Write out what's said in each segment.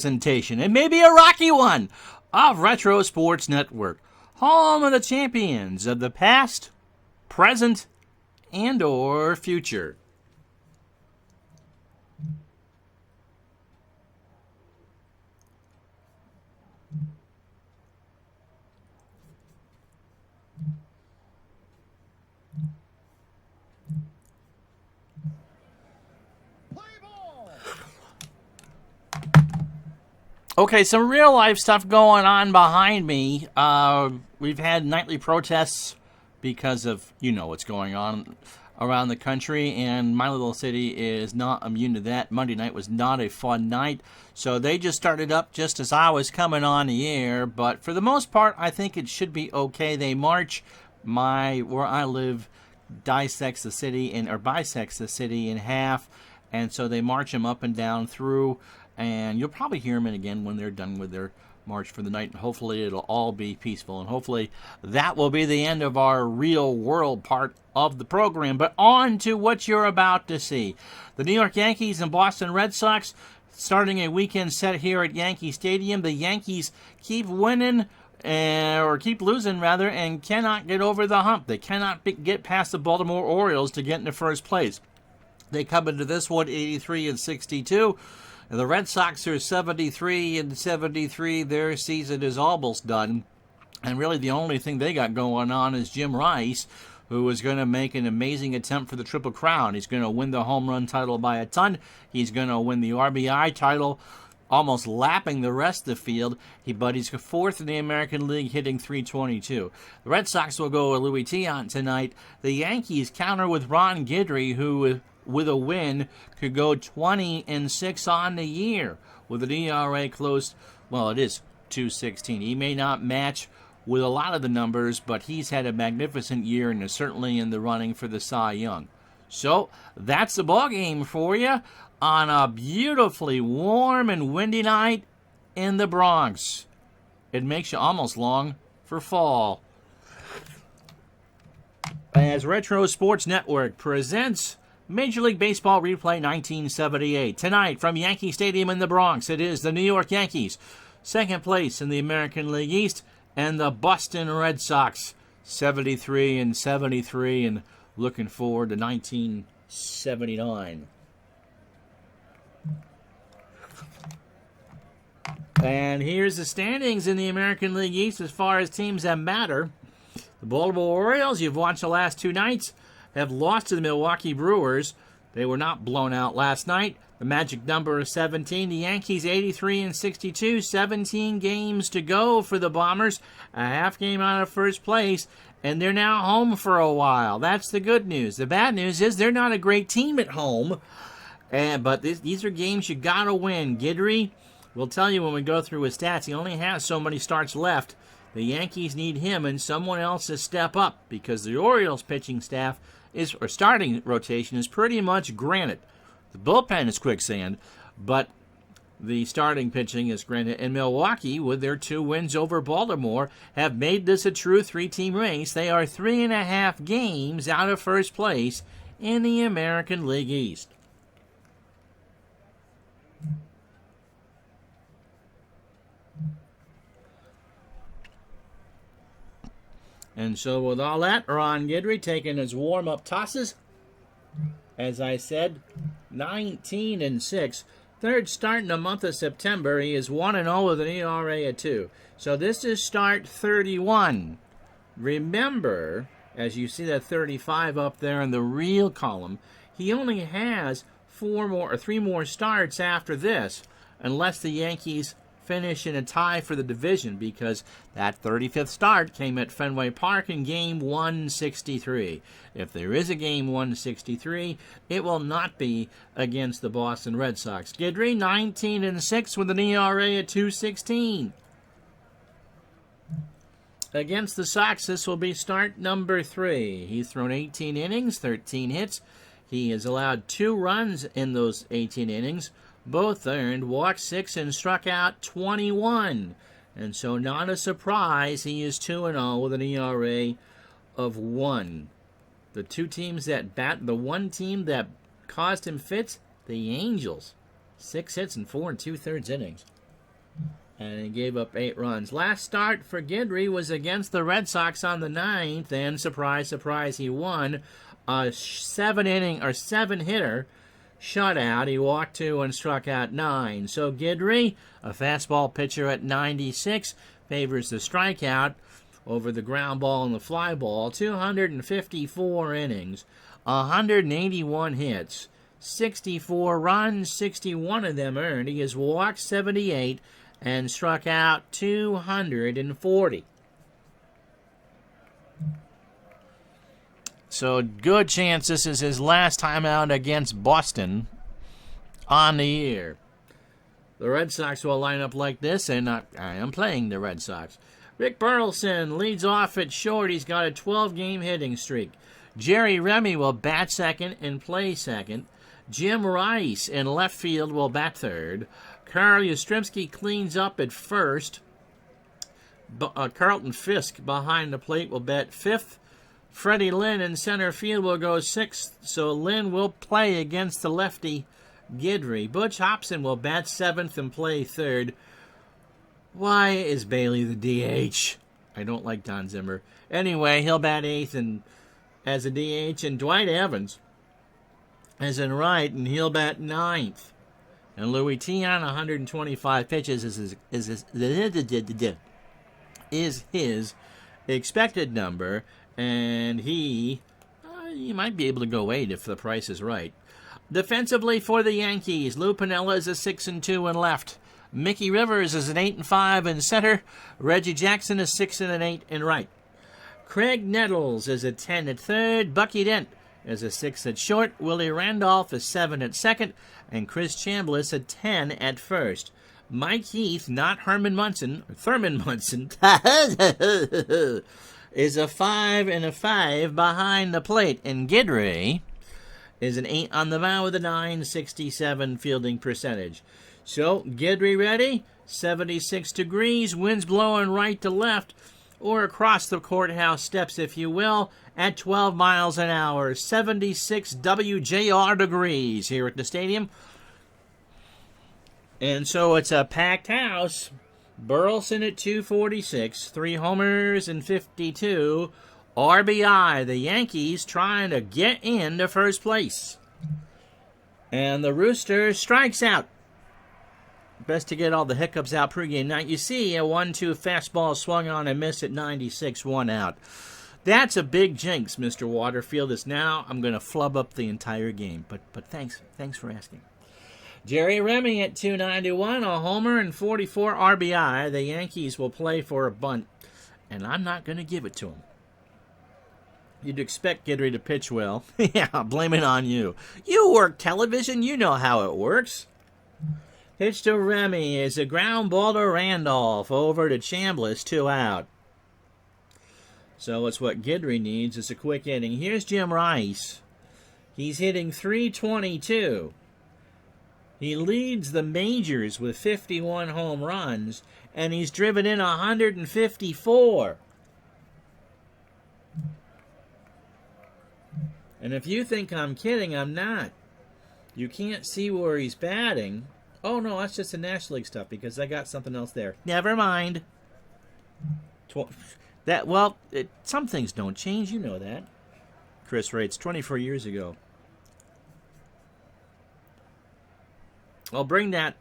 Presentation. It may be a rocky one of Retro Sports Network, home of the champions of the past, present, and or future. Okay, some real life stuff going on behind me. We've had nightly protests because of, what's going on around the country, and my little city is not immune to that. Monday night was not a fun night, so they just started up just as I was coming on the air, but for the most part, I think it should be okay. They march where I live bisects the city in half, and so they march them up and down through. And you'll probably hear them again when they're done with their march for the night. And hopefully it'll all be peaceful. And hopefully that will be the end of our real world part of the program. But on to what you're about to see. The New York Yankees and Boston Red Sox starting a weekend set here at Yankee Stadium. The Yankees keep winning, or keep losing rather, and cannot get over the hump. They cannot get past the Baltimore Orioles to get into first place. They come into this one 83-62. The Red Sox are 73-73. Their season is almost done. And really the only thing they got going on is Jim Rice, who is going to make an amazing attempt for the Triple Crown. He's going to win the home run title by a ton. He's going to win the RBI title, almost lapping the rest of the field. But he's fourth in the American League, hitting .322. The Red Sox will go with Louis Tiant tonight. The Yankees counter with Ron Guidry, who with a win could go 20-6 on the year with an ERA close. Well, it is 2.16. He may not match with a lot of the numbers, but he's had a magnificent year and is certainly in the running for the Cy Young. So that's the ball game for you on a beautifully warm and windy night in the Bronx. It makes you almost long for fall. As Retro Sports Network presents Major League Baseball Replay 1978. Tonight from Yankee Stadium in the Bronx, it is the New York Yankees, second place in the American League East, and the Boston Red Sox, 73-73, and looking forward to 1979. And here's the standings in the American League East as far as teams that matter. The Baltimore Orioles, you've watched the last two nights, have lost to the Milwaukee Brewers. They were not blown out last night. The magic number is 17. The Yankees 83-62. 17 games to go for the Bombers. A half game out of first place. And they're now home for a while. That's the good news. The bad news is they're not a great team at home. But these are games you got to win. Guidry will tell you when we go through his stats, he only has so many starts left. The Yankees need him and someone else to step up because the Orioles pitching staff starting rotation is pretty much granite. The bullpen is quicksand, but the starting pitching is granite. And Milwaukee, with their 2 wins over Baltimore, have made this a true 3-team race. They are 3.5 games out of first place in the American League East. And so with all that, Ron Guidry taking his warm-up tosses. As I said, 19-6. Third start in the month of September. He is 1-0 with an ERA of 2. So this is start 31. Remember, as you see that 35 up there in the real column, he only has 3 more starts after this, unless the Yankees finish in a tie for the division, because that 35th start came at Fenway Park in Game 163. If there is a Game 163, it will not be against the Boston Red Sox. Guidry, 19-6 with an ERA of 2.16. Against the Sox, this will be start number 3. He's thrown 18 innings, 13 hits. He has allowed 2 runs in those 18 innings. Both earned, walked 6 and struck out 21. And so not a surprise, he is 2-0 with an ERA of 1. The one team that caused him fits, the Angels. 6 hits in 4 2/3 innings. and he gave up 8 runs. Last start for Guidry was against the Red Sox on the 9th, and surprise, surprise, he won a 7-hitter shutout. He walked 2 and struck out 9. So Guidry, a fastball pitcher at 96, favors the strikeout over the ground ball and the fly ball. 254 innings, 181 hits, 64 runs, 61 of them earned. He has walked 78 and struck out 240. So good chance this is his last time out against Boston on the year. The Red Sox will line up like this, and I am playing the Red Sox. Rick Burleson leads off at short. He's got a 12-game hitting streak. Jerry Remy will bat second and play second. Jim Rice in left field will bat third. Carl Yastrzemski cleans up at first. Carlton Fisk behind the plate will bat fifth. Freddie Lynn in center field will go sixth, so Lynn will play against the lefty Guidry. Butch Hobson will bat seventh and play third. Why is Bailey the DH? I don't like Don Zimmer. Anyway, he'll bat eighth and as a DH, and Dwight Evans as in right, and he'll bat ninth. And Louis Tiant, 125 pitches is his expected number, and he might be able to go 8 if the price is right. Defensively for the Yankees, Lou Piniella is a 6-2 in left. Mickey Rivers is an 8-5 in center. Reggie Jackson is 6-8 in right. Craig Nettles is a 10 at third. Bucky Dent is a 6 at short. Willie Randolph is 7 at second. And Chris Chambliss a 10 at first. Mike Heath, not Thurman Munson, is a 5-5 behind the plate. And Guidry is an 8 on the mound with a .967 fielding percentage. So, Guidry ready, 76 degrees, winds blowing right to left, or across the courthouse steps, if you will, at 12 miles an hour, 76 WJR degrees here at the stadium. And so it's a packed house. Burleson at 246, 3 homers and 52 RBI. The Yankees trying to get into first place. And the Rooster strikes out. Best to get all the hiccups out pregame. Now, you see a 1-2 fastball swung on and missed at 96, 1 out. That's a big jinx, Mr. Waterfield. Is now I'm going to flub up the entire game. But thanks for asking. Jerry Remy at 291, a homer and 44 RBI. The Yankees will play for a bunt, and I'm not going to give it to him. You'd expect Guidry to pitch well. Yeah, blame it on you. You work television. You know how it works. Pitch to Remy is a ground ball to Randolph. Over to Chambliss, 2 out. So it's what Guidry needs is a quick inning. Here's Jim Rice. He's hitting .322. He leads the majors with 51 home runs, and he's driven in 154. And if you think I'm kidding, I'm not. You can't see where he's batting. Oh, no, that's just the National League stuff because I got something else there. Never mind. Some things don't change. You know that. Chris writes 24 years ago. I'll bring that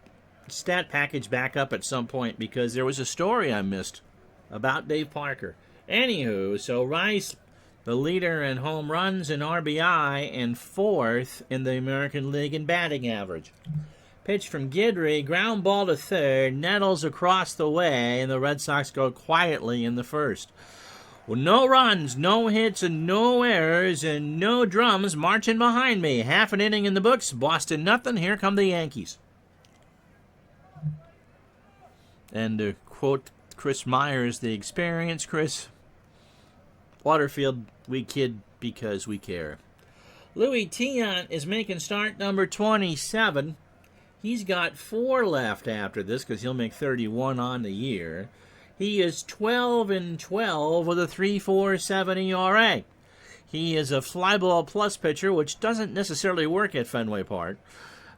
stat package back up at some point because there was a story I missed about Dave Parker. Anywho, so Rice, the leader in home runs and RBI, and 4th in the American League in batting average. Pitch from Guidry, ground ball to third, Nettles across the way, and the Red Sox go quietly in the first. Well, no runs, no hits, and no errors, and no drums marching behind me. Half an inning in the books, Boston nothing, here come the Yankees. And to quote Chris Myers, the experience, Chris Waterfield, we kid because we care. Louis Tiant is making start number 27. He's got 4 left after this because he'll make 31 on the year. He is 12-12 with a 3.47 ERA. He is a flyball plus pitcher, which doesn't necessarily work at Fenway Park.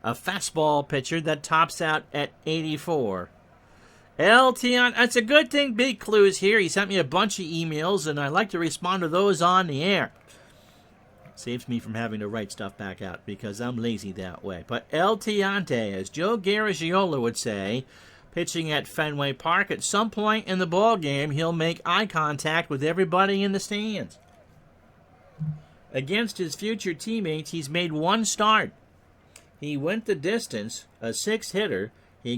A fastball pitcher that tops out at 84. LT that's a good thing Big Clue's here. He sent me a bunch of emails, and I like to respond to those on the air. Saves me from having to write stuff back out because I'm lazy that way. But El Tiante, as Joe Garagiola would say, pitching at Fenway Park, at some point in the ball game, he'll make eye contact with everybody in the stands. Against his future teammates, he's made one start. He went the distance, a 6-hitter. He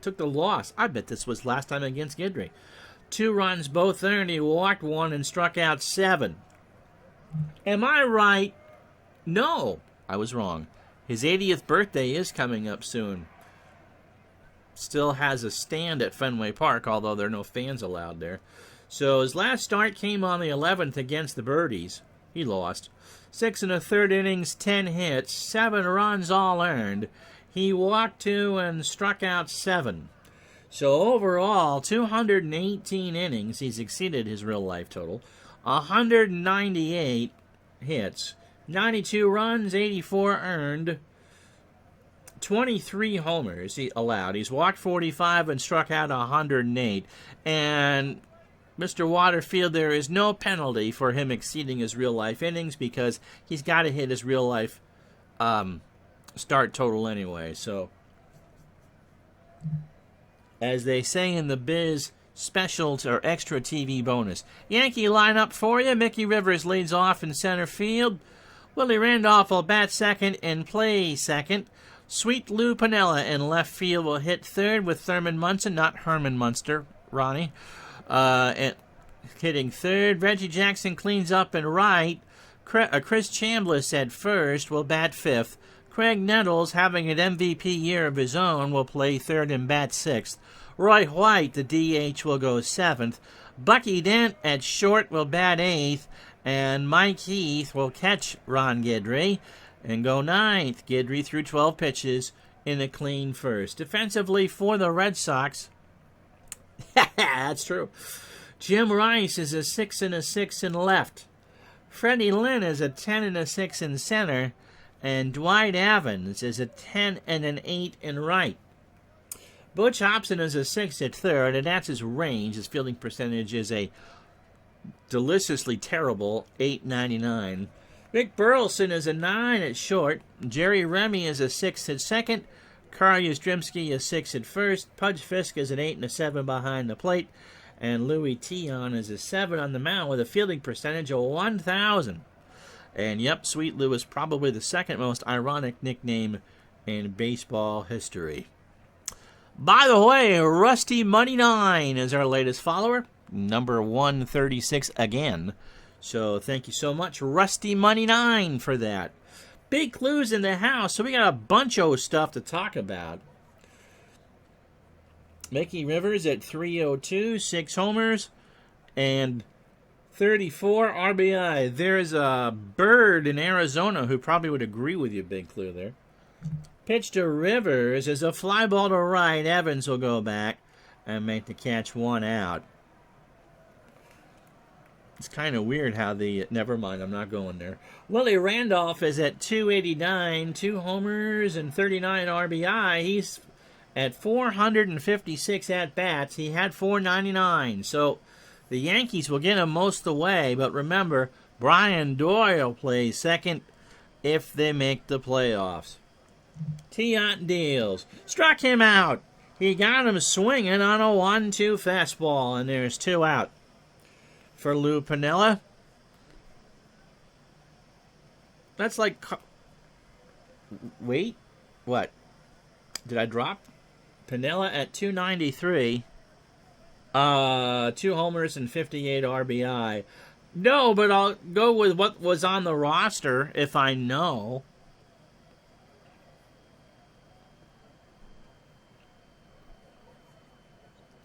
took the loss. I bet this was last time against Guidry. 2 runs, both earned. He walked 1 and struck out 7. Am I right? No, I was wrong. His 80th birthday is coming up soon. Still has a stand at Fenway Park, although there are no fans allowed there. So his last start came on the 11th against the Birdies. He lost. 6 1/3 innings, 10 hits, 7 runs all earned. He walked 2 and struck out 7. So overall, 218 innings. He's exceeded his real-life total. 198 hits, 92 runs, 84 earned, 23 homers he allowed. He's walked 45 and struck out 108. And Mr. Waterfield, there is no penalty for him exceeding his real-life innings because he's got to hit his real-life start total anyway. So, as they say in the biz, special or extra TV bonus. Yankee lineup for you. Mickey Rivers leads off in center field. Willie Randolph will bat second and play second. Sweet Lou Piniella in left field will hit third with Thurman Munson, not Herman Munster, Ronnie. And hitting third. Reggie Jackson cleans up in right. Chris Chambliss at first will bat fifth. Craig Nettles, having an MVP year of his own, will play third and bat sixth. Roy White, the DH, will go seventh. Bucky Dent at short will bat eighth. And Mike Heath will catch Ron Guidry and go ninth. Guidry threw 12 pitches in a clean first. Defensively for the Red Sox, that's true. Jim Rice is a 6 and a 6 in left. Freddie Lynn is a 10 and a 6 in center. And Dwight Evans is a 10 and an 8 in right. Butch Hobson is a 6 at third, and that's his range. His fielding percentage is a deliciously terrible .899. Rick Burleson is a 9 at short. Jerry Remy is a 6 at second. Carl Yastrzemski is 6 at first. Pudge Fisk is an 8 and a 7 behind the plate. And Louis Tion is a 7 on the mound with a fielding percentage of 1,000. And yep, Sweet Lou is probably the second most ironic nickname in baseball history. By the way, Rusty Money 9 is our latest follower. Number 136 again. So thank you so much, Rusty Money 9, for that. Big Clues in the house, so we got a bunch of stuff to talk about. Mickey Rivers at 302, 6 homers, and 34 RBI. There's a bird in Arizona who probably would agree with you, Big Clue, there. Pitch to Rivers is a fly ball to right. Evans will go back and make the catch, 1 out. It's kind of weird how never mind, I'm not going there. Willie Randolph is at 289, 2 homers and 39 RBI. He's at 456 at-bats. He had 499. So the Yankees will get him most of the way. But remember, Brian Doyle plays second if they make the playoffs. Tiant deals. Struck him out. He got him swinging on a 1-2 fastball, and there's 2 out. For Lou Piniella. That's like... Wait. What? Did I drop? Piniella at 293. 2 homers and 58 RBI. No, but I'll go with what was on the roster if I know.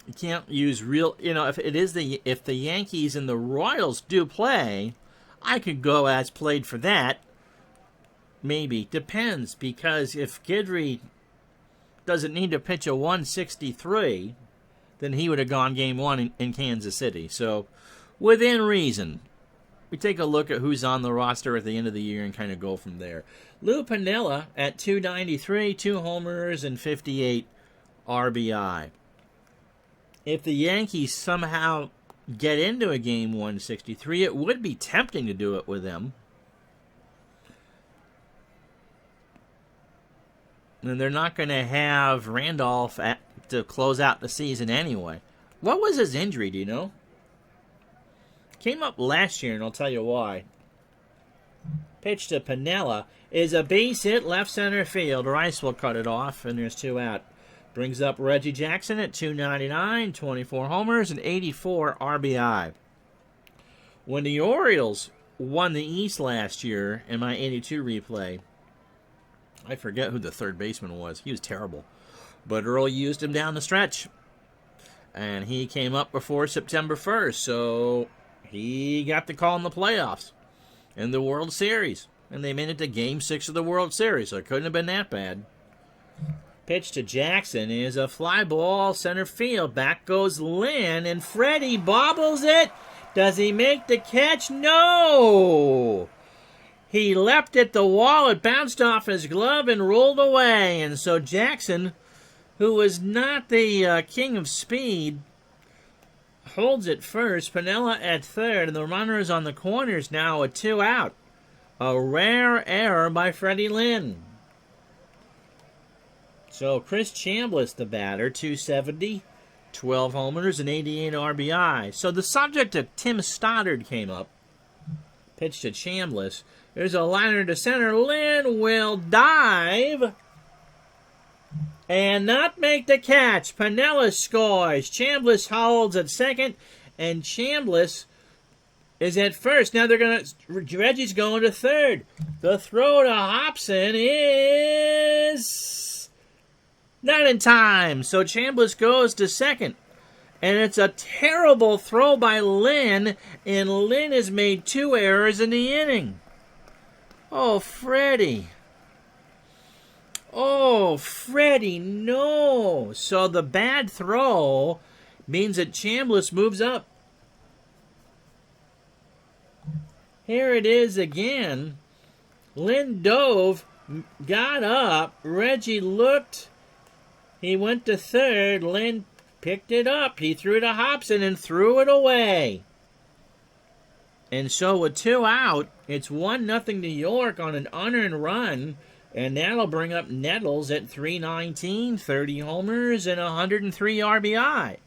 You can't use real, if the Yankees and the Royals do play, I could go as played for that. Maybe. Depends, because if Guidry doesn't need to pitch a 163, then he would have gone game 1 in Kansas City. So, within reason, we take a look at who's on the roster at the end of the year and kind of go from there. Lou Piniella at 293, 2 homers and 58 RBI. if the Yankees somehow get into a game 163, it would be tempting to do it with them. And they're not going to have Randolph to close out the season anyway. What was his injury, do you know? Came up last year, and I'll tell you why. Pitch to Piniella is a base hit left center field. Rice will cut it off, and there's 2 out. Brings up Reggie Jackson at 299, 24 homers, and 84 RBI. When the Orioles won the East last year in my 82 replay, I forget who the third baseman was. He was terrible. But Earl used him down the stretch. And he came up before September 1st, so he got the call in the playoffs in the World Series. And they made it to Game 6 of the World Series, so it couldn't have been that bad. Pitch to Jackson is a fly ball center field. Back goes Lynn, and Freddie bobbles it. Does he make the catch? No! He leapt at the wall, it bounced off his glove and rolled away. And so Jackson, who was not the king of speed, holds it first. Piniella at third, and the runners on the corners now with 2 out. A rare error by Freddie Lynn. So Chris Chambliss, the batter, 270, 12 homers, and 88 RBI. So the subject of Tim Stoddard came up. Pitch to Chambliss. There's a liner to center. Lynn will dive and not make the catch. Piniella scores. Chambliss holds at second, and Chambliss is at first. Now Reggie's going to third. The throw to Hobson is not in time. So Chambliss goes to second. And it's a terrible throw by Lynn, and Lynn has made 2 errors in the inning. Oh, Freddie. Oh, Freddie, no. So the bad throw means that Chambliss moves up. Here it is again. Lynn dove, got up, Reggie looked, he went to third, Lynn picked it up, he threw to Hobson and threw it away. And so with 2 out, it's 1-0 New York on an unearned run, and that'll bring up Nettles at 319, 30 homers, and 103 RBI.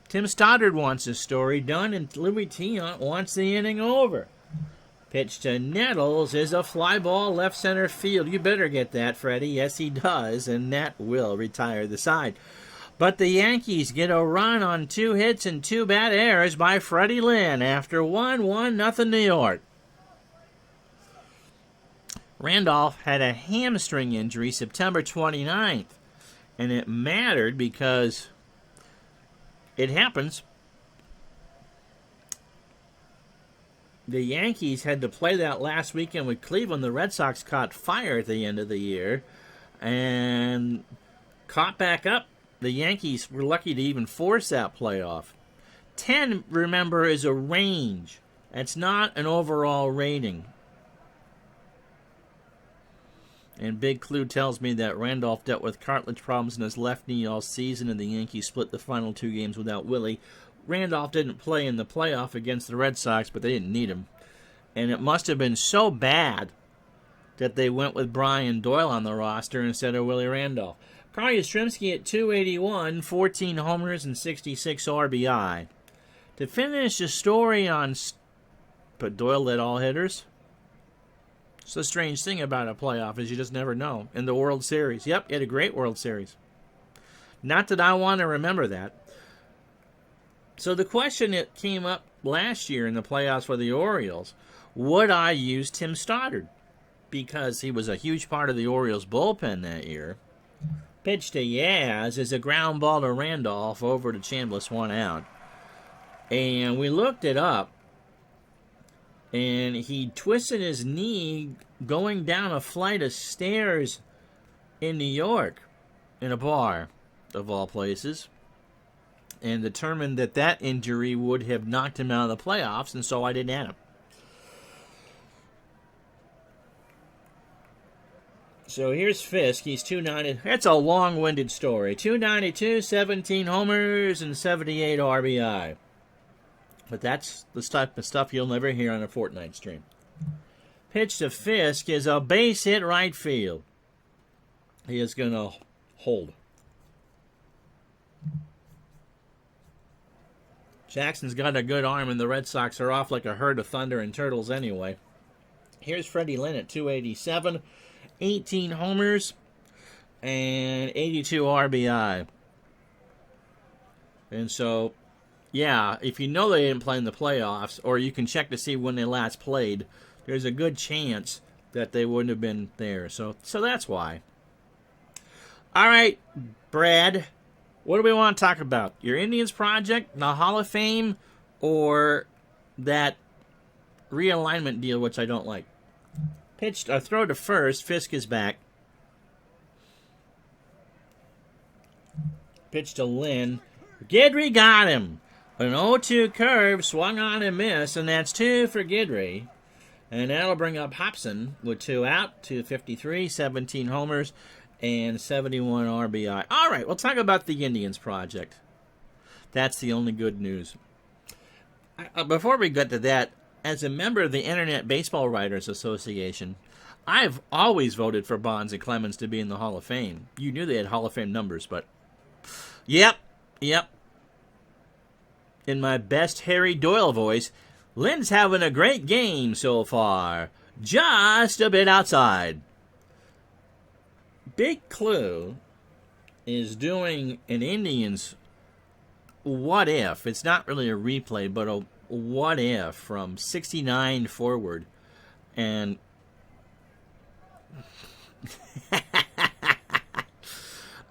Tim Stoddard wants his story done, and Louis Tiant wants the inning over. Pitch to Nettles is a fly ball left center field. You better get that, Freddie. Yes, he does, and that will retire the side. But the Yankees get a run on 2 hits and 2 bad errors by Freddie Lynn after 1-0 New York. Randolph had a hamstring injury September 29th, and it mattered because it happens. The Yankees had to play that last weekend with Cleveland. The Red Sox caught fire at the end of the year and caught back up. The Yankees were lucky to even force that playoff. 10, remember, is a range. It's not an overall rating. And Big Clue tells me that Randolph dealt with cartilage problems in his left knee all season, and the Yankees split the final 2 games without Willie. Randolph didn't play in the playoff against the Red Sox, but they didn't need him. And it must have been so bad that they went with Brian Doyle on the roster instead of Willie Randolph. Carl Yastrzemski at 281, 14 homers and 66 RBI. To finish the story on... But Doyle led all hitters? It's the strange thing about a playoff is you just never know. In the World Series. Yep, he had a great World Series. Not that I want to remember that. So the question that came up last year in the playoffs for the Orioles, would I use Tim Stoddard? Because he was a huge part of the Orioles bullpen that year. Pitch to Yaz is a ground ball to Randolph over to Chambliss, 1 out. And we looked it up. And he twisted his knee going down a flight of stairs in New York in a bar, of all places, and determined that that injury would have knocked him out of the playoffs, and so I didn't add him. So here's Fisk. He's 290. That's a long-winded story. 292, 17 homers, and 78 RBI. But that's the type of stuff you'll never hear on a Fortnite stream. Pitch to Fisk is a base hit right field. He is going to hold. Jackson's got a good arm, and the Red Sox are off like a herd of thunder and turtles anyway. Here's Freddie Lynn at 287. 18 homers and 82 RBI. And so, yeah, if you know they didn't play in the playoffs, or you can check to see when they last played, there's a good chance that they wouldn't have been there. So that's why. All right, Brad, what do we want to talk about? Your Indians project, the Hall of Fame, or that realignment deal, which I don't like? Pitched a throw to first. Fisk is back. Pitch to Lynn. Guidry got him. An 0-2 curve, swung on and missed, and that's 2 for Guidry. And that'll bring up Hobson with 2 out, 253, 17 homers, and 71 RBI. All right, we'll talk about the Indians project. That's the only good news. Before we get to that, as a member of the Internet Baseball Writers Association, I've always voted for Bonds and Clemens to be in the Hall of Fame. You knew they had Hall of Fame numbers, but... Yep. In my best Harry Doyle voice, Lynn's having a great game so far. Just a bit outside. Big Clue is doing an Indians what if. It's not really a replay, but a what if from 69 forward. And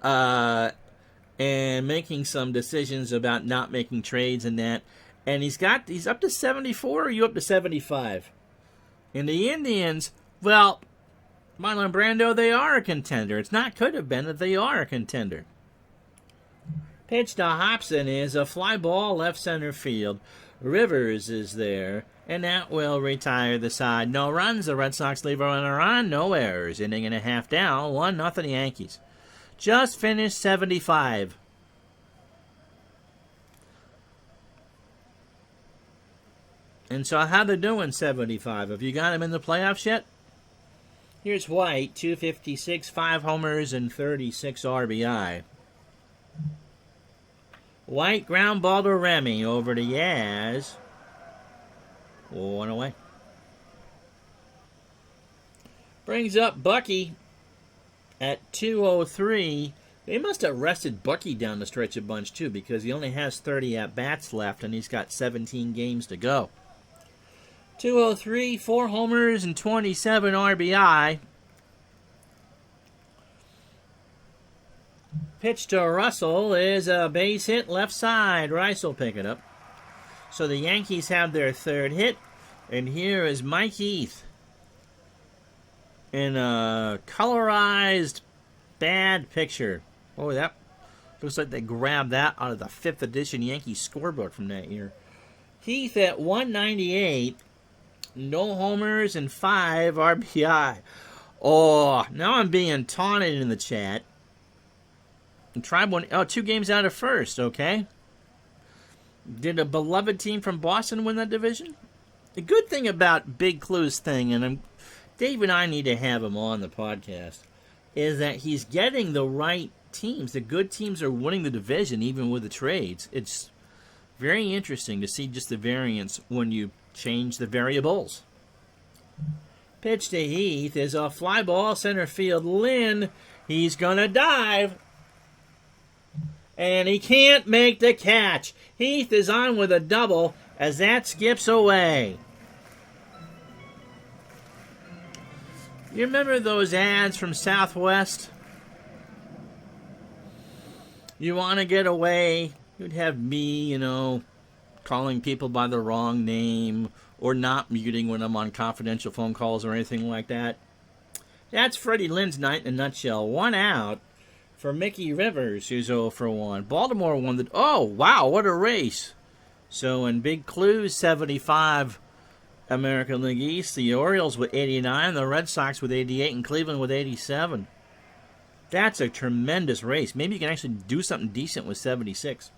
and making some decisions about not making trades and that. And he's up to 74, or are you up to 75? And the Indians, well, Marlon Brando, they are a contender. It's not could have been that they are a contender. Pitch to Hobson is a fly ball left center field. Rivers is there, and that will retire the side. No runs. The Red Sox leave a runner on. No errors. Inning and a half down. 1-0 Yankees. Just finished 75. And so how they doing 75? Have you got him in the playoffs yet? Here's White, 256, 5 homers, and 36 RBI. White ground ball to Remy over to Yaz. 1 away. Brings up Bucky at 203. They must have rested Bucky down the stretch a bunch too, because he only has 30 at-bats left and he's got 17 games to go. 203, 4 homers and 27 RBI. Pitch to Russell is a base hit left side. Rice will pick it up. So the Yankees have their third hit. And here is Mike Heath in a colorized bad picture. Oh, that looks like they grabbed that out of the 5th edition Yankee scorebook from that year. Heath at 198. No homers and 5 RBI. Oh, now I'm being taunted in the chat. And Tribe won 2 games out of first, okay? Did a beloved team from Boston win that division? The good thing about Big Clue's thing, and Dave and I need to have him on the podcast, is that he's getting the right teams. The good teams are winning the division, even with the trades. It's very interesting to see just the variance when you change the variables. Pitch to Heath is a fly ball center field. Lynn, he's going to dive. And he can't make the catch. Heath is on with a double as that skips away. You remember those ads from Southwest? You want to get away? You'd have me, calling people by the wrong name or not muting when I'm on confidential phone calls or anything like that. That's Freddie Lynn's night in a nutshell. 1 out for Mickey Rivers, who's 0 for 1. Baltimore won the... Oh, wow, what a race. So in Big Clue, 75 American League East, the Orioles with 89, the Red Sox with 88, and Cleveland with 87. That's a tremendous race. Maybe you can actually do something decent with 76.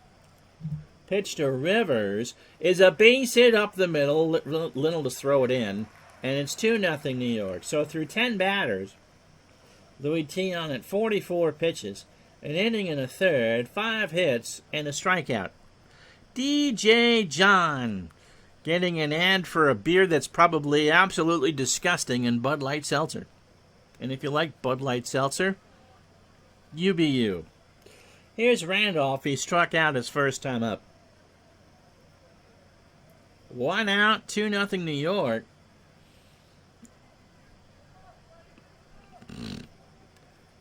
Pitch to Rivers is a base hit up the middle. Linnell to throw it in, and it's 2-0 New York. So through 10 batters, Louis Tiant at 44 pitches, an inning and a third, 5 hits, and a strikeout. DJ John getting an ad for a beer that's probably absolutely disgusting in Bud Light Seltzer. And if you like Bud Light Seltzer, you be you. Here's Randolph. He struck out his first time up. 1 out, 2-0 New York.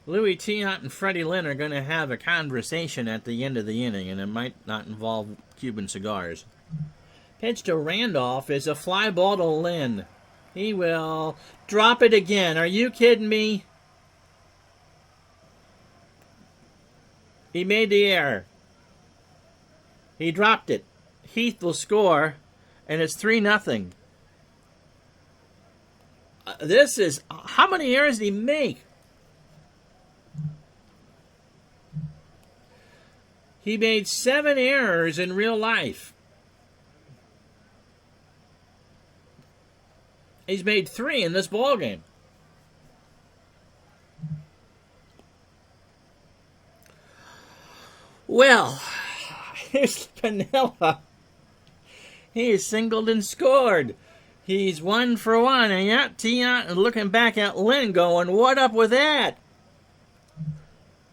Louis Tiant and Freddie Lynn are going to have a conversation at the end of the inning, and it might not involve Cuban cigars. Pitch to Randolph is a fly ball to Lynn. He will drop it again. Are you kidding me? He made the error. He dropped it. Heath will score, and it's 3-0. This is... How many errors did he make? He made 7 errors in real life. He's made 3 in this ballgame. Well, here's Piniella. He is singled and scored. He's 1 for 1. And yet, Tiant looking back at Lynn going, what up with that?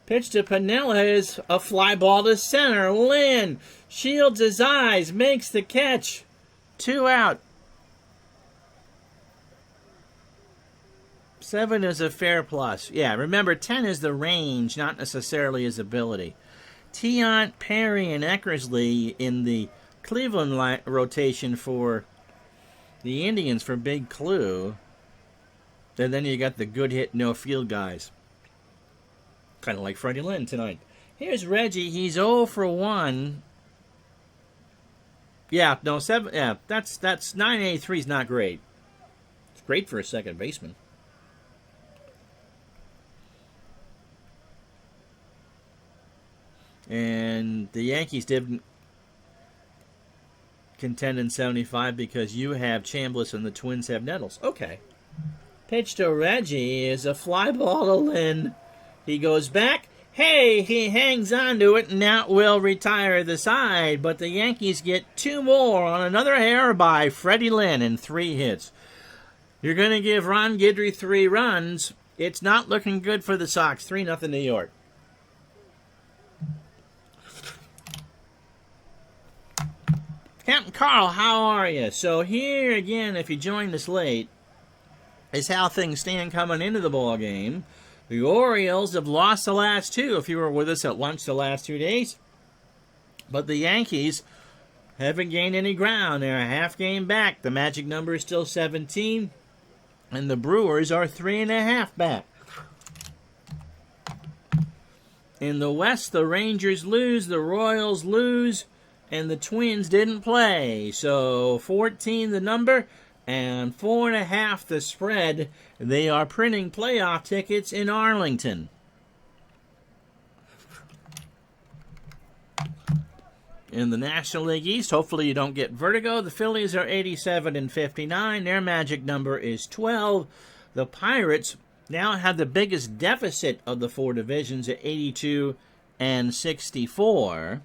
Pitch to Piniella is a fly ball to center. Lynn shields his eyes, makes the catch. 2 out. 7 is a fair plus. Yeah, remember, 10 is the range, not necessarily his ability. Tiant, Perry, and Eckersley in the Cleveland rotation for the Indians for Big Clue. And then you got the good hit, no field guys. Kind of like Freddie Lynn tonight. Here's Reggie. He's 0 for 1. Yeah, no, 7. Yeah, that's 983 is not great. It's great for a second baseman. And the Yankees didn't contend in 75 because you have Chambliss and the Twins have Nettles. Okay. Pitch to Reggie is a fly ball to Lynn. He goes back. Hey, he hangs on to it, and now will retire the side. But the Yankees get 2 more on another error by Freddie Lynn and 3 hits. You're going to give Ron Guidry 3 runs. It's not looking good for the Sox. 3-0 New York. Captain Carl, how are you? So here again, if you joined us late, is how things stand coming into the ball game. The Orioles have lost the last 2, if you were with us at lunch the last 2 days. But the Yankees haven't gained any ground. They're a half game back. The magic number is still 17. And the Brewers are 3.5 back. In the West, the Rangers lose, the Royals lose, and the Twins didn't play. So 14 the number and 4.5 the spread. They are printing playoff tickets in Arlington. In the National League East, hopefully you don't get vertigo. The Phillies are 87 and 59. Their magic number is 12. The Pirates now have the biggest deficit of the 4 divisions at 82 and 64.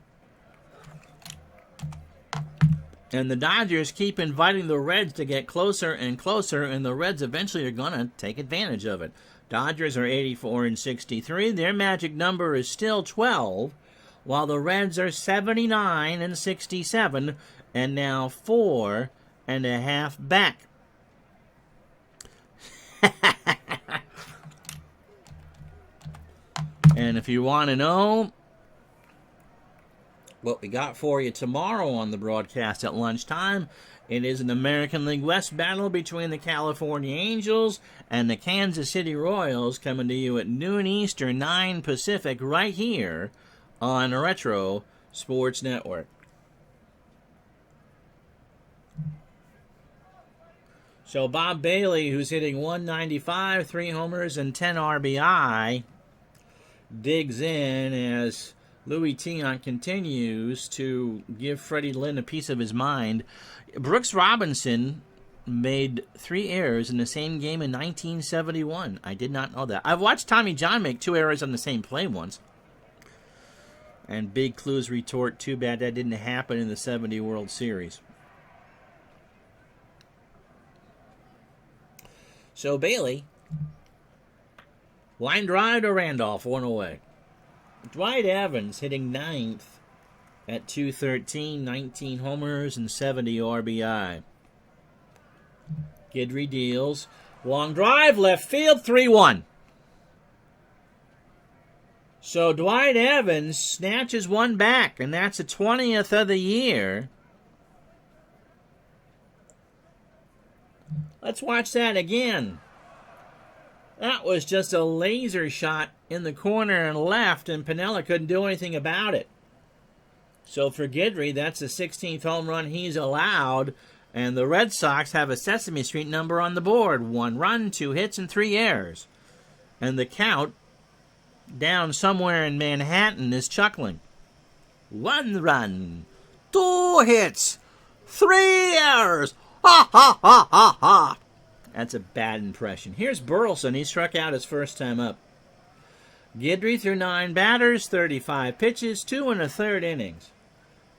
And the Dodgers keep inviting the Reds to get closer and closer, and the Reds eventually are going to take advantage of it. Dodgers are 84 and 63. Their magic number is still 12, while the Reds are 79 and 67, and now 4.5 back. And if you want to know what we got for you tomorrow on the broadcast at lunchtime, it is an American League West battle between the California Angels and the Kansas City Royals, coming to you at noon Eastern, 9 Pacific, right here on Retro Sports Network. So Bob Bailey, who's hitting 195, 3 homers, and 10 RBI, digs in as Louis Tiant continues to give Freddie Lynn a piece of his mind. Brooks Robinson made 3 errors in the same game in 1971. I did not know that. I've watched Tommy John make 2 errors on the same play once. And Big Clues retort, too bad that didn't happen in the 70 World Series. So Bailey, line drive to Randolph, 1 away. Dwight Evans hitting 9th at 213, 19 homers and 70 RBI. Guidry deals. Long drive, left field, 3-1. So Dwight Evans snatches one back, and that's the 20th of the year. Let's watch that again. That was just a laser shot in the corner and left, and Piniella couldn't do anything about it. So for Guidry, that's the 16th home run he's allowed, and the Red Sox have a Sesame Street number on the board. 1 run, 2 hits, and 3 errors. And the count down somewhere in Manhattan is chuckling. 1 run, 2 hits, 3 errors. Ha, ha, ha, ha, ha. That's a bad impression. Here's Burleson. He struck out his first time up. Guidry threw 9 batters, 35 pitches, 2 1/3 innings.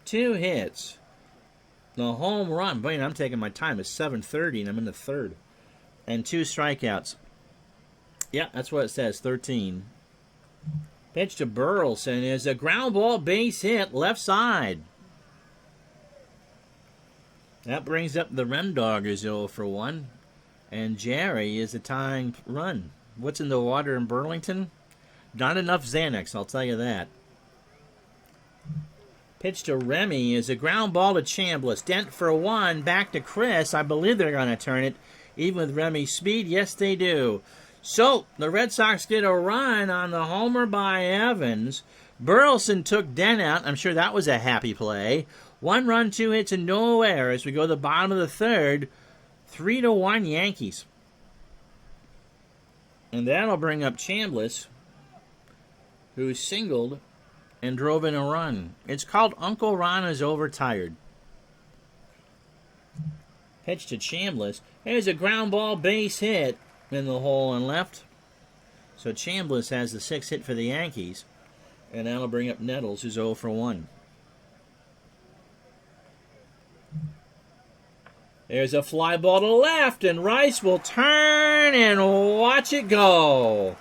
2 hits. The home run. Boy, I'm taking my time. It's 7:30 and I'm in the 3rd. And 2 strikeouts. Yeah, that's what it says, 13. Pitch to Burleson is a ground ball base hit left side. That brings up the Ren Doggers 0 for 1. And Jerry is a tying run. What's in the water in Burlington? Not enough Xanax, I'll tell you that. Pitch to Remy is a ground ball to Chambliss. Dent for 1, back to Chris. I believe they're going to turn it, even with Remy's speed. Yes, they do. So, the Red Sox get a run on the homer by Evans. Burleson took Dent out. I'm sure that was a happy play. 1 run, 2 hits, and no errors. We go to the bottom of the 3rd. 3-1 Yankees. And that'll bring up Chambliss, who singled and drove in a run. It's called Uncle Ron is Overtired. Pitch to Chambliss. There's a ground ball base hit in the hole and left. So Chambliss has the 6th hit for the Yankees. And that'll bring up Nettles, who's 0 for 1. There's a fly ball to left, and Rice will turn and watch it go.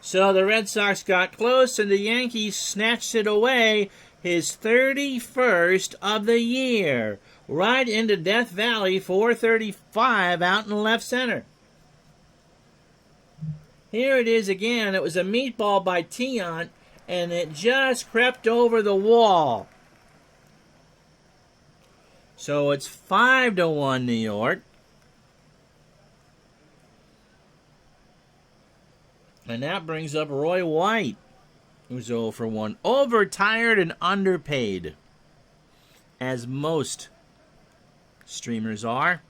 So the Red Sox got close, and the Yankees snatched it away. His 31st of the year. Right into Death Valley, 435 out in left center. Here it is again. It was a meatball by Tiant, and it just crept over the wall. So it's 5-1 New York. And that brings up Roy White, who's 0 for 1. Overtired and underpaid, as most streamers are.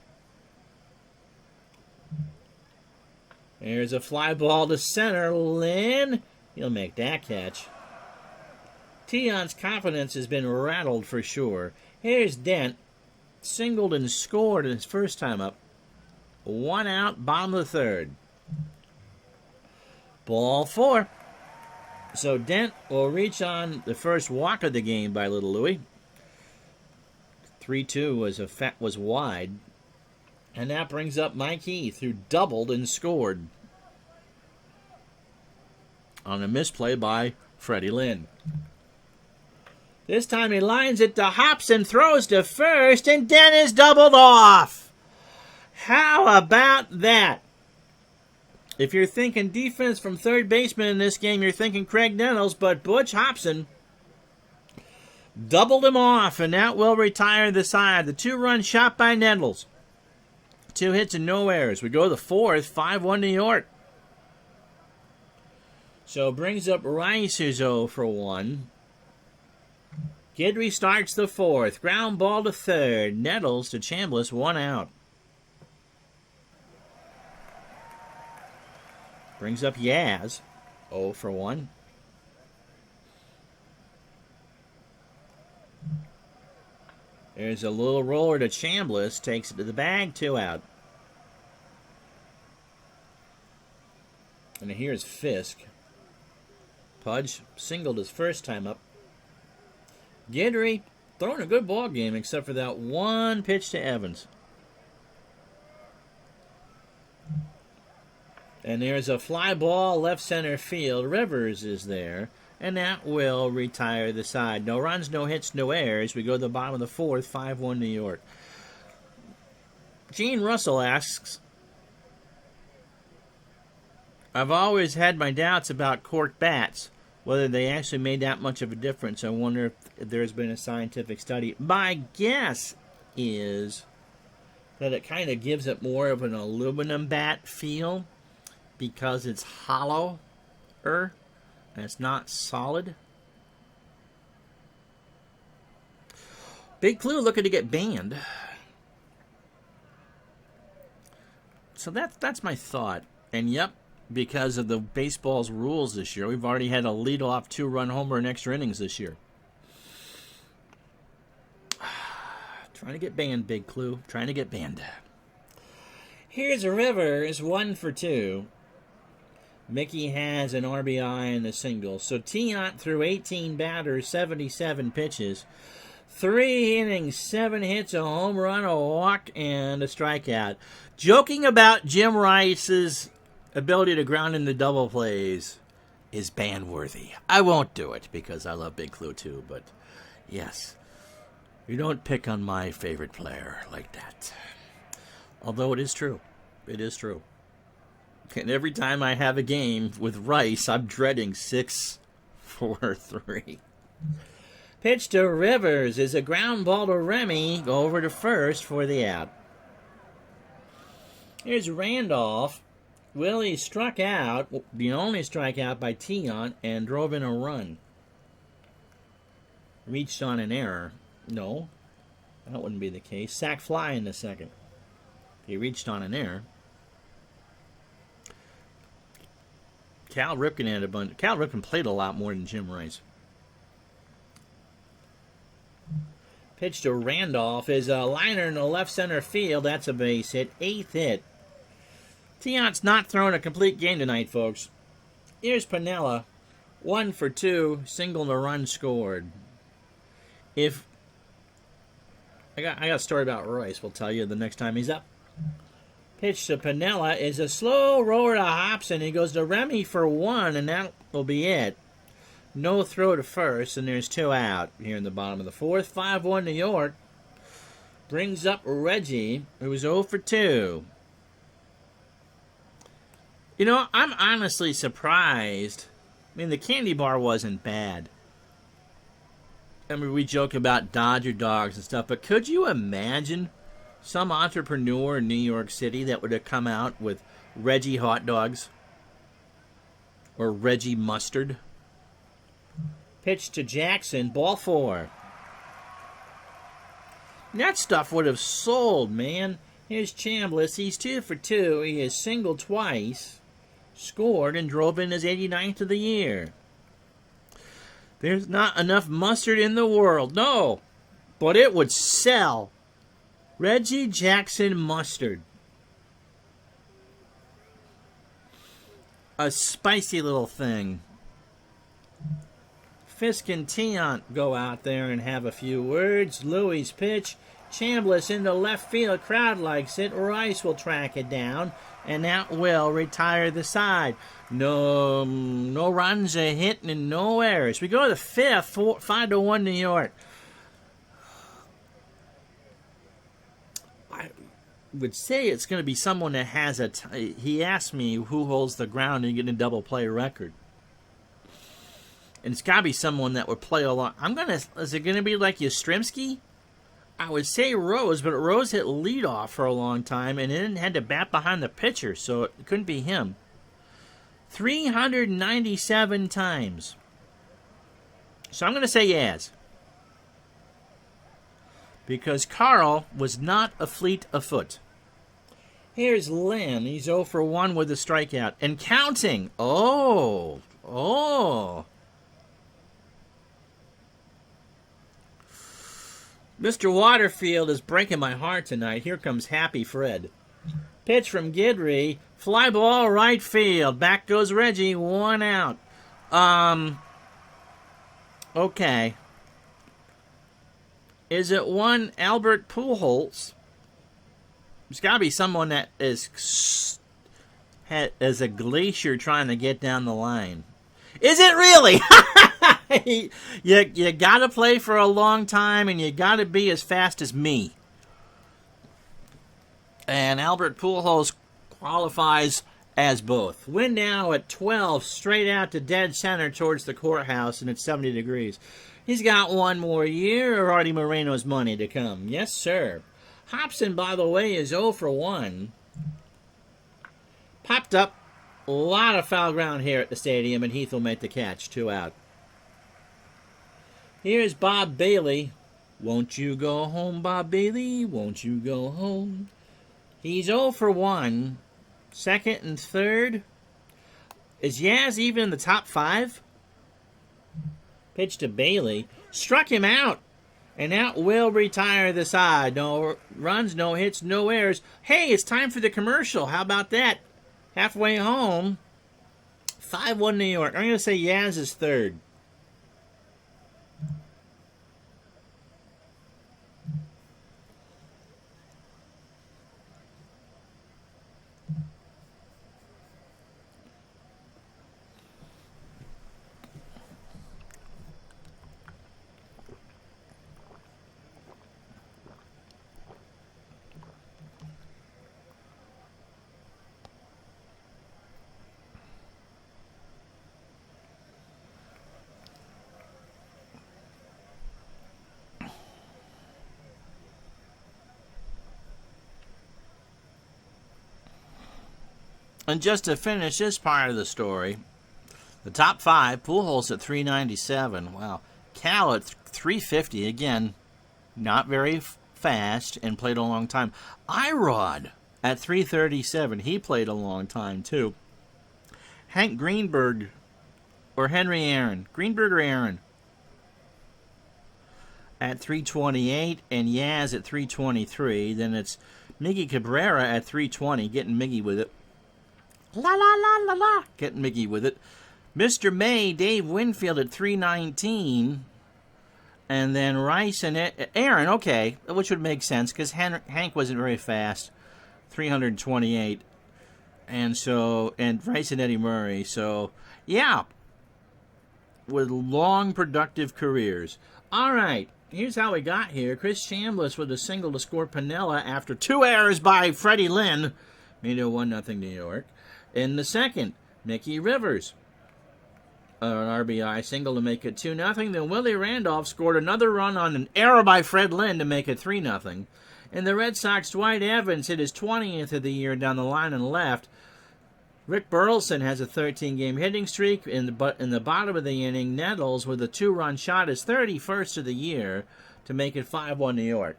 There's a fly ball to center. Lynn, he'll make that catch. Tiant's confidence has been rattled for sure. Here's Dent. Singled and scored in his first time up. 1 out, bottom of the 3rd. Ball 4. So Dent will reach on the first walk of the game by Little Louie. 3-2 was wide. And that brings up Mike Heath, who doubled and scored on a misplay by Freddie Lynn. This time he lines it to Hobson, throws to first, and Dent is doubled off. How about that? If you're thinking defense from third baseman in this game, you're thinking Craig Nettles, but Butch Hobson doubled him off, and that will retire the side. The 2-run shot by Nettles. 2 hits and no errors. We go to the 4th, 5-1 New York. So brings up Rice, who's 0 for 1. Guidry starts the 4th. Ground ball to 3rd. Nettles to Chambliss, 1 out. Brings up Yaz. 0 for 1. There's a little roller to Chambliss. Takes it to the bag. 2 out. And here's Fisk. Pudge singled his first time up. Guidry throwing a good ball game except for that one pitch to Evans. And there's a fly ball left center field. Rivers is there. And that will retire the side. No runs, no hits, no errors. We go to the bottom of the 4th, 5-1 New York. Gene Russell asks, I've always had my doubts about cork bats, whether they actually made that much of a difference. I wonder if there's been a scientific study. My guess is that it kind of gives it more of an aluminum bat feel because it's hollow and it's not solid. Big Clue looking to get banned. So that's my thought. And yep, because of the baseball's rules this year, we've already had a leadoff 2-run homer in extra innings this year. Trying to get banned, Big Clue. Trying to get banned. Here's a Rivers, 1 for 2. Mickey has an RBI and a single. So Tiant threw 18 batters, 77 pitches. 3 innings, 7 hits, a home run, a walk, and a strikeout. Joking about Jim Rice's ability to ground into double plays is ban-worthy. I won't do it because I love Big Clue too, but yes, you don't pick on my favorite player like that. Although it is true. It is true. And every time I have a game with Rice, I'm dreading 6-4-3. Pitch to Rivers is a ground ball to Remy. Go over to first for the out. Here's Randolph. Willie struck out, the only strikeout by Tiant, and drove in a run. Reached on an error. No, that wouldn't be the case. Sack fly in the second. He reached on an error. Cal Ripken had a bunch. Cal Ripken played a lot more than Jim Rice. Pitch to Randolph is a liner in the left center field. That's a base hit. 8th hit. Tiant's not throwing a complete game tonight, folks. Here's Piniella. 1 for 2. Single and a run scored. If I got a story about Royce, we'll tell you the next time he's up. Pitch to Piniella is a slow roller to Hobson. He goes to Remy for 1, and that will be it. No throw to first, and there's 2 out here in the bottom of the 4th. 5-1 New York. Brings up Reggie, who was 0 for 2. You know, I'm honestly surprised. I mean, the candy bar wasn't bad. I mean, we joke about Dodger dogs and stuff, but could you imagine some entrepreneur in New York City that would have come out with Reggie hot dogs? Or Reggie mustard? Pitch to Jackson, ball 4. That stuff would have sold, man. Here's Chambliss. He's 2 for 2. He has singled twice, scored, and drove in his 89th of the year. There's not enough mustard in the world. No, but it would sell. Reggie Jackson mustard. A spicy little thing. Fisk and Tiant go out there and have a few words. Louis' pitch. Chambliss into left field. Crowd likes it. Rice will track it down, and that will retire the side. No runs, a hit, and no errors. We go to the 5th, 5-1 New York. I would say it's going to be someone that has he asked me who holds the ground and get a double play record. And it's got to be someone that would play a lot. Is it going to be like Yastrzemski? I would say Rose, but Rose hit leadoff for a long time and then had to bat behind the pitcher, so it couldn't be him. 397 times. So I'm going to say Yaz. Because Carl was not a fleet of foot. Here's Lynn. He's 0 for 1 with a strikeout. And counting. Oh. Mr. Waterfield is breaking my heart tonight. Here comes Happy Fred. Pitch from Guidry. Fly ball right field. Back goes Reggie. 1 out. Okay. Is it one Albert Pujols? There's got to be someone that is a glacier trying to get down the line. Is it really? you got to play for a long time, and you got to be as fast as me. And Albert Pujols qualifies as both. Wind now at 12, straight out to dead center towards the courthouse, and it's 70 degrees. He's got one more year of Artie Moreno's money to come. Yes, sir. Hobson, by the way, is 0 for 1. Popped up. A lot of foul ground here at the stadium, and Heath will make the catch. 2 out. Here's Bob Bailey. Won't you go home, Bob Bailey? Won't you go home? He's 0 for 1. Second and third. Is Yaz even in the top 5? Pitch to Bailey. Struck him out. And that will retire the side. No runs, no hits, no errors. Hey, it's time for the commercial. How about that? Halfway home. 5-1 New York. I'm going to say Yaz is third. And just to finish this part of the story, the top 5, Pujols at 397. Wow. Cal at 350. Again, not very fast and played a long time. Irod at 337. He played a long time, too. Hank Greenberg or Henry Aaron. Greenberg or Aaron? At 328. And Yaz at 323. Then it's Miggy Cabrera at 320. Getting Miggy with it. La la la la la. Getting Mickey with it. Mr. May, Dave Winfield at 319. And then Rice and Aaron, okay, which would make sense because Hank wasn't very fast. 328. And Rice and Eddie Murray. So, yeah. With long, productive careers. All right. Here's how we got here. Chris Chambliss with a single to score Piniella after 2 errors by Freddie Lynn. Made it 1-0 New York. In the second, Mickey Rivers, an RBI single to make it 2-0. Then Willie Randolph scored another run on an error by Fred Lynn to make it 3-0. And the Red Sox, Dwight Evans hit his 20th of the year down the line and left. Rick Burleson has a 13-game hitting streak. In the bottom of the inning, Nettles with a 2-run shot is 31st of the year to make it 5-1 New York.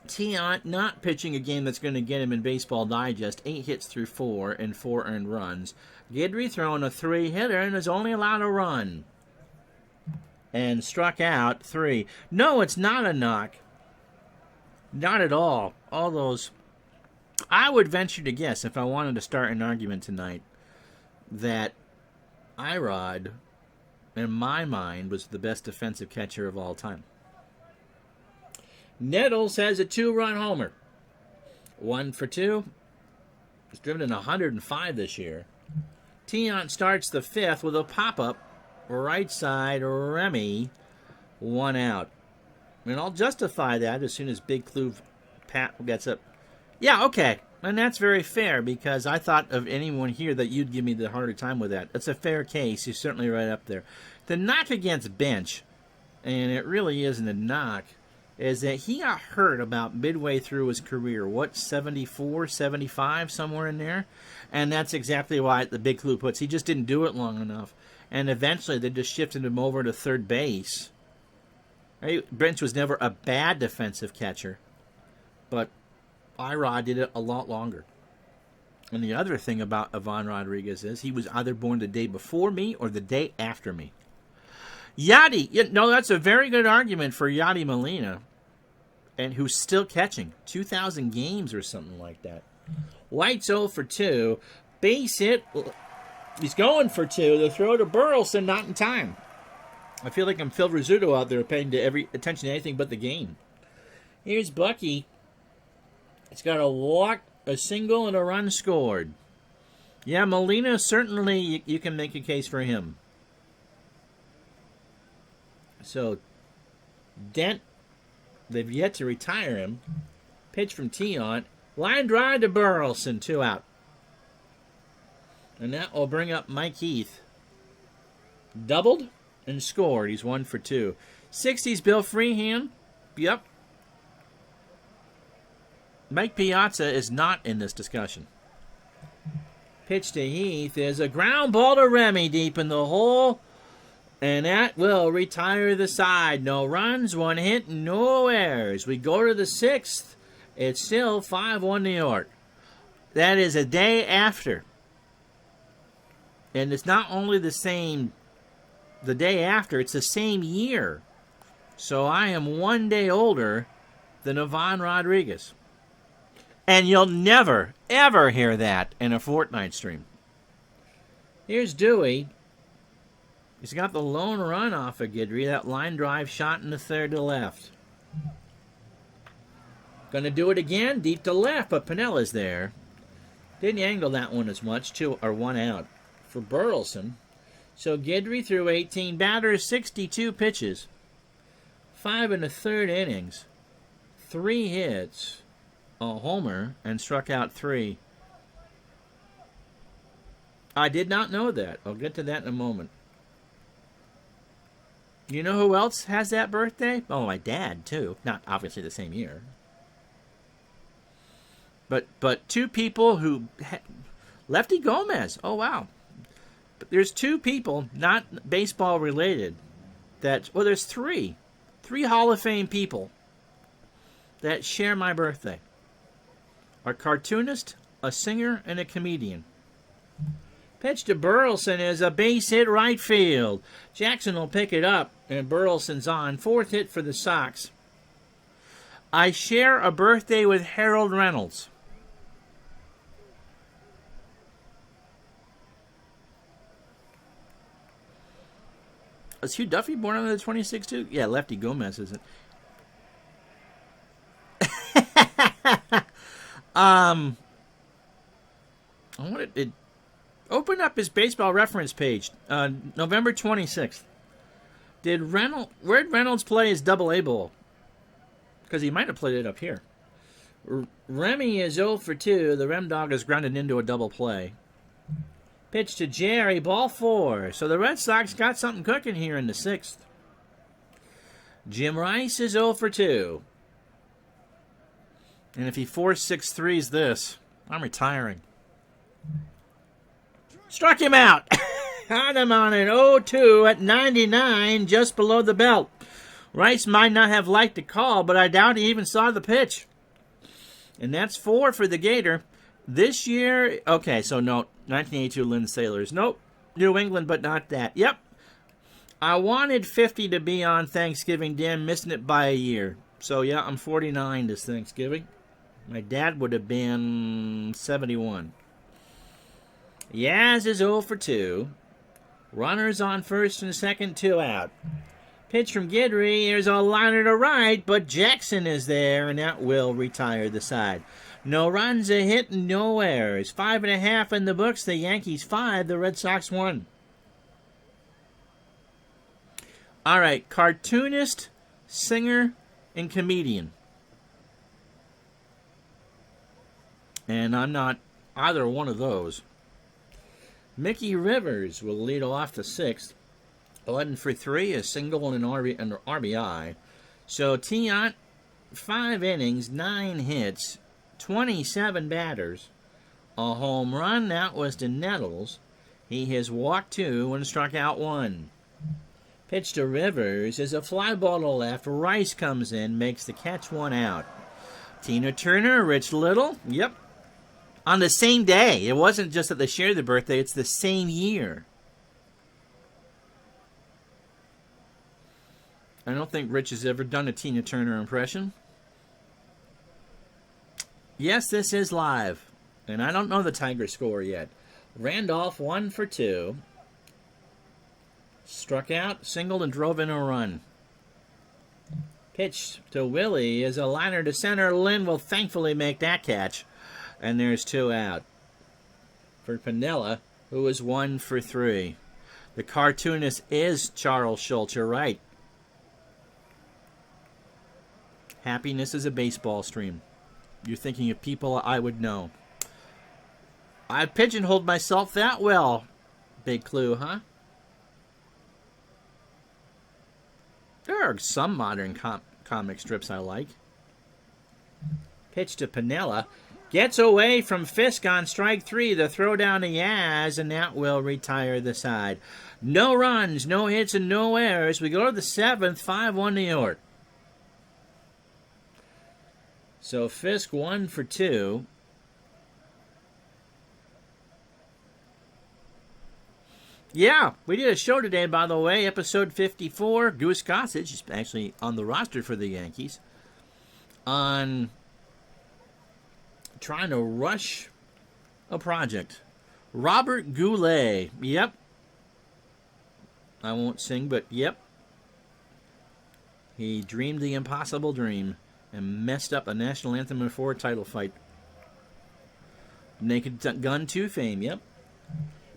Tiant not pitching a game that's going to get him in Baseball Digest. 8 hits through 4 and 4 earned runs. Guidry throwing a 3-hitter and is only allowed a run. And struck out 3. No, it's not a knock. Not at all. All those. I would venture to guess, if I wanted to start an argument tonight, that Irod, in my mind, was the best defensive catcher of all time. Nettles has a 2-run homer. 1 for 2. He's driven in 105 this year. Tiant starts the 5th with a pop-up. Right side, Remy. 1 out. And I'll justify that as soon as Big Clue Pat gets up. Yeah, okay. And that's very fair because I thought of anyone here that you'd give me the harder time with that. It's a fair case. You're certainly right up there. The knock against Bench, and it really isn't a knock, is that he got hurt about midway through his career. 74, 75, somewhere in there? And that's exactly why the Big Clue puts. He just didn't do it long enough. And eventually they just shifted him over to third base. Right? Bench was never a bad defensive catcher. But Irod did it a lot longer. And the other thing about Ivan Rodriguez is he was either born the day before me or the day after me. Yadi, no, that's a very good argument for Yadi Molina, and who's still catching 2,000 games or something like that. White's 0 for 2. Base hit. He's going for 2. The throw to Burleson, not in time. I feel like I'm Phil Rizzuto out there paying attention to anything but the game. Here's Bucky. It's got a walk, a single, and a run scored. Yeah, Molina, certainly you can make a case for him. So, Dent, they've yet to retire him. Pitch from Tiant. Line drive to Burleson, 2 out. And that will bring up Mike Heath. Doubled and scored. He's 1 for 2. 60s Bill Freehan. Yep. Mike Piazza is not in this discussion. Pitch to Heath is a ground ball to Remy deep in the hole. And that will retire the side. No runs, 1 hit, no errors. We go to the 6th. It's still 5-1 New York. That is a day after. And it's not only the day after, it's the same year. So I am 1 day older than Ivan Rodriguez. And you'll never, ever hear that in a Fortnite stream. Here's Dewey. He's got the lone run off of Guidry. That line drive shot in the third to left. Gonna do it again, deep to left, but Pinella's there. Didn't angle that one as much, 1 out for Burleson. So Guidry threw 18 batters, 62 pitches, 5 1/3 innings, 3 hits, a homer, and struck out 3. I did not know that. I'll get to that in a moment. You know who else has that birthday? Oh, my dad, too. Not obviously the same year. But 2 people who... Lefty Gomez. Oh, wow. But there's 2 people, not baseball related, there's 3. 3 Hall of Fame people that share my birthday. A cartoonist, a singer, and a comedian. Pitch to Burleson is a base hit right field. Jackson will pick it up, and Burleson's on. 4th hit for the Sox. I share a birthday with Harold Reynolds. Is Hugh Duffy born on the 26th too? Yeah, Lefty Gomez isn't. I wanted to open up his baseball reference page. November 26th. Where'd Reynolds play his Double-A ball? Because he might have played it up here. Remy is 0 for 2. The Rem Dog is grounded into a double play. Pitch to Jerry, ball 4. So the Red Sox got something cooking here in the 6th. Jim Rice is 0 for 2. And if he 4-6-3s this, I'm retiring. Struck him out. Had him on an 0-2 at 99, just below the belt. Rice might not have liked the call, but I doubt he even saw the pitch. And that's 4 for the Gator. This year, okay, so no, 1982 Lynn Sailors. Nope, New England, but not that. Yep. I wanted 50 to be on Thanksgiving Day, missing it by a year. So, yeah, I'm 49 this Thanksgiving. My dad would have been 71. Yaz is 0 for 2. Runners on first and second, 2 out. Pitch from Guidry. There's a liner to right, but Jackson is there, and that will retire the side. No runs, a hit, and no errors. 5.5 in the books. The Yankees 5, the Red Sox 1. All right, cartoonist, singer, and comedian. And I'm not either one of those. Mickey Rivers will lead off the 6th. 11 for 3, a single and an RBI. So Tiant, 5 innings, 9 hits, 27 batters, a home run. That was to Nettles. He has walked 2 and struck out 1. Pitch to Rivers is a fly ball to left. Rice comes in, makes the catch, 1 out. Tina Turner, Rich Little. Yep. On the same day. It wasn't just that they shared the birthday, it's the same year. I don't think Rich has ever done a Tina Turner impression. Yes, this is live. And I don't know the Tiger score yet. Randolph 1 for 2. Struck out, singled, and drove in a run. Pitch to Willie is a liner to center. Lynn will thankfully make that catch. And there's 2 out. For Piniella, who is 1 for 3. The cartoonist is Charles Schultz, you're right. Happiness is a baseball stream. You're thinking of people I would know. I pigeonholed myself that well. Big clue, huh? There are some modern comic strips I like. Pitch to Piniella. Gets away from Fisk on strike 3. The throw down to Yaz, and that will retire the side. No runs, no hits, and no errors. We go to the 7th, 5-1 New York. So Fisk 1 for 2. Yeah, we did a show today, by the way, episode 54. Goose Gossage is actually on the roster for the Yankees. On trying to rush a project. Robert Goulet. Yep. I won't sing, but yep. He dreamed the impossible dream and messed up a national anthem and 4 title fight. Naked Gun 2 fame, yep.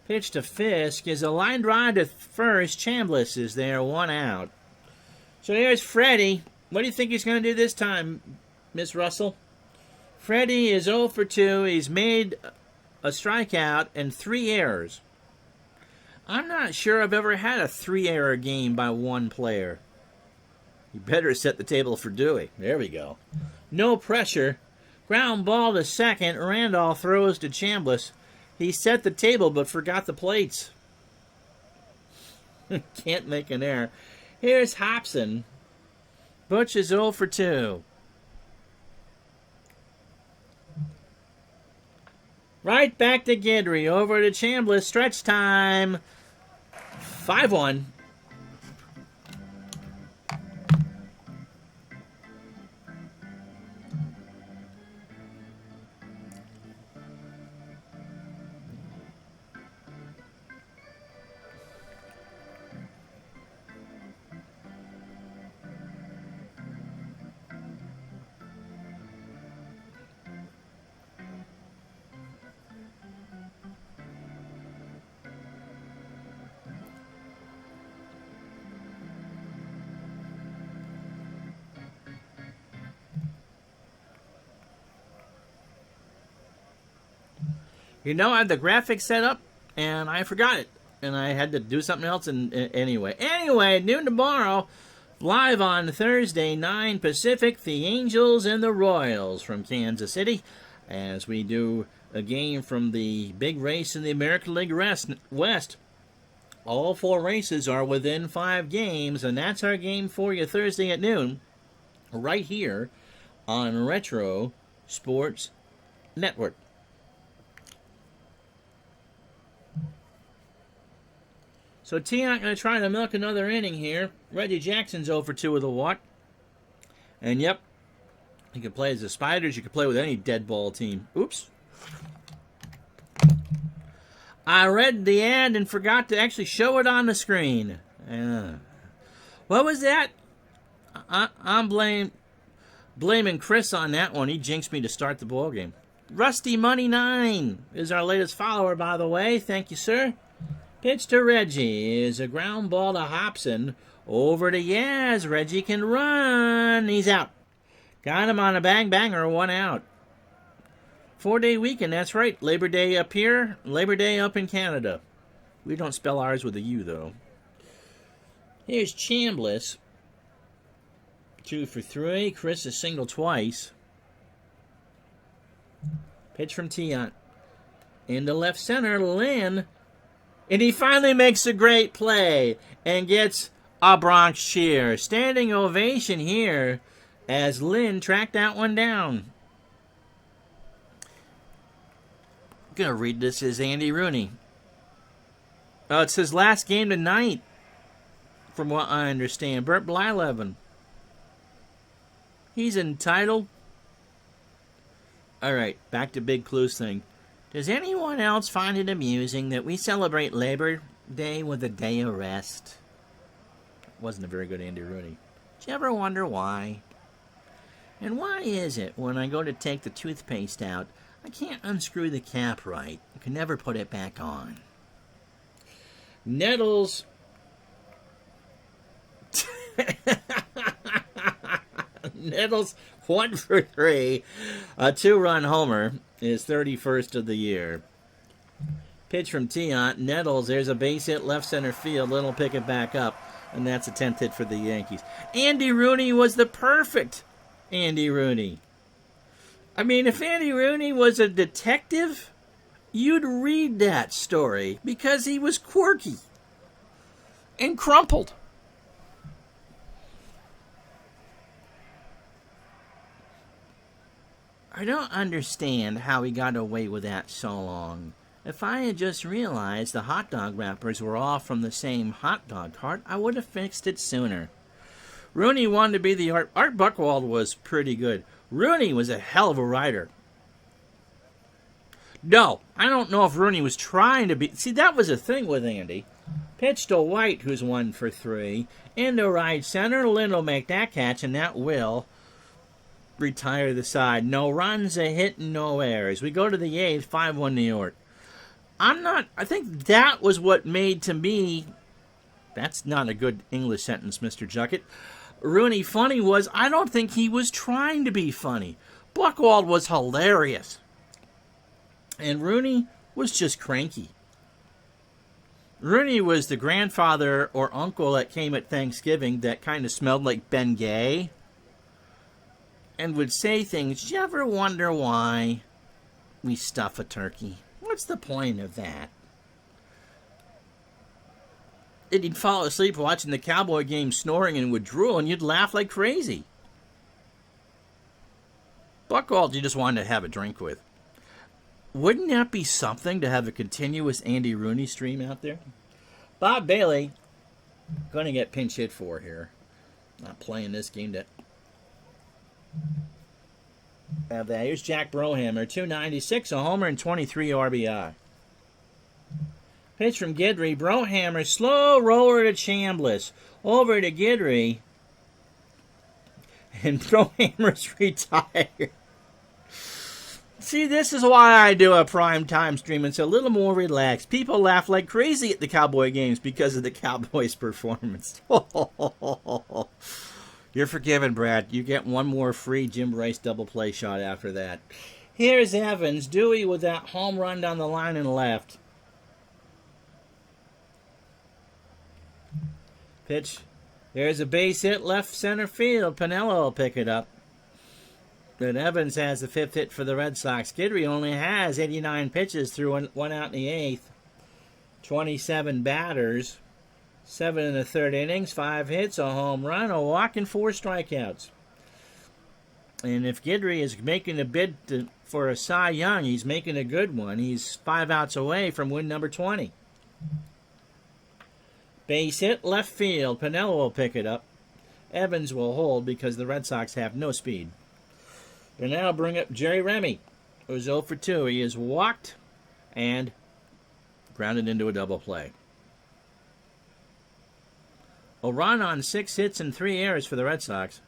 Pitch to Fisk is a line drive to first. Chambliss is there, 1 out. So here's Freddie. What do you think he's going to do this time, Miss Russell? Freddie is 0 for 2. He's made a strikeout and 3 errors. I'm not sure I've ever had a 3-error game by one player. You better set the table for Dewey. There we go. No pressure. Ground ball to second. Randolph throws to Chambliss. He set the table but forgot the plates. Can't make an error. Here's Hobson. Butch is 0 for 2. Right back to Guidry. Over to Chambliss. Stretch time. 5-1. You know, I had the graphics set up, and I forgot it. And I had to do something else anyway. Anyway, noon tomorrow, live on Thursday, 9 Pacific, the Angels and the Royals from Kansas City, as we do a game from the big race in the American League West. All 4 races are within 5 games, and that's our game for you Thursday at noon, right here on Retro Sports Network. So Tiant going to try to milk another inning here. Reggie Jackson's 0 for 2 with a walk. And yep, you can play as the Spiders. You can play with any dead ball team. Oops. I read the ad and forgot to actually show it on the screen. What was that? I'm blaming Chris on that one. He jinxed me to start the ball game. Rusty Money 9 is our latest follower, by the way. Thank you, sir. Pitch to Reggie is a ground ball to Hobson. Over to Yaz. Reggie can run. He's out. Got him on a bang-banger. 1 out. 4-day weekend. That's right. Labor Day up here. Labor Day up in Canada. We don't spell ours with a U, though. Here's Chambliss. 2 for 3. Chris is single twice. Pitch from Tiant. Into left center. Lynn. And he finally makes a great play and gets a Bronx cheer. Standing ovation here as Lynn tracked that one down. gonna read this as Andy Rooney. It's his last game tonight, from what I understand. Bert Blyleven. He's entitled. Alright, back to Big Clues thing. Does anyone else find it amusing that we celebrate Labor Day with a day of rest? Wasn't a very good Andy Rooney. Did you ever wonder why? And why is it when I go to take the toothpaste out, I can't unscrew the cap right? I can never put it back on. Nettles. Nettles 1 for 3. A 2-run homer, his 31st of the year. Pitch from Tiant. Nettles, there's a base hit left center field. Little pick it back up. And that's a 10th hit for the Yankees. Andy Rooney was the perfect Andy Rooney. I mean, if Andy Rooney was a detective, you'd read that story because he was quirky and crumpled. I don't understand how he got away with that so long. If I had just realized the hot dog wrappers were all from the same hot dog cart, I would have fixed it sooner. Rooney wanted to be the Art. Art Buchwald was pretty good. Rooney was a hell of a writer. No, I don't know if Rooney was trying to be. See, that was the thing with Andy. Pitch to White, who's 1 for 3. Into right center. Lind will make that catch, and that will retire the side. No runs, a hit, and no errors. We go to the 8th, 5-1 New York. I think that was what made, to me, that's not a good English sentence, Mr. Juckett. Rooney funny was, I don't think he was trying to be funny. Buchwald was hilarious. And Rooney was just cranky. Rooney was the grandfather or uncle that came at Thanksgiving that kind of smelled like Ben Gay and would say things. Did you ever wonder why we stuff a turkey? What's the point of that? And he'd fall asleep watching the Cowboy game snoring and would drool, and you'd laugh like crazy. Buchwald you just wanted to have a drink with. Wouldn't that be something to have a continuous Andy Rooney stream out there? Bob Bailey, going to get pinch hit for here. Not playing this game to have that. Here's Jack Brohammer, 296, a homer and 23 RBI. Pitch from Guidry. Brohammer, slow roller to Chambliss. Over to Guidry. And Brohammer's retired. See, this is why I do a primetime stream. It's a little more relaxed. People laugh like crazy at the Cowboy games because of the Cowboys' performance. You're forgiven, Brad. You get one more free Jim Rice double play shot after that. Here's Evans. Dewey with that home run down the line and left. Pitch. There's a base hit left center field. Pinello will pick it up. But Evans has the 5th hit for the Red Sox. Guidry only has 89 pitches through one out in the 8th. 27 batters. 7 1/3 innings. 5 hits, a home run, a walk, and 4 strikeouts. And if Guidry is making a bid for a Cy Young, he's making a good one. He's 5 outs away from win number 20. Base hit left field. Pinello will pick it up. Evans will hold because the Red Sox have no speed. And now bring up Jerry Remy, who's 0 for 2. He is walked and grounded into a double play. A run on 6 hits and 3 errors for the Red Sox.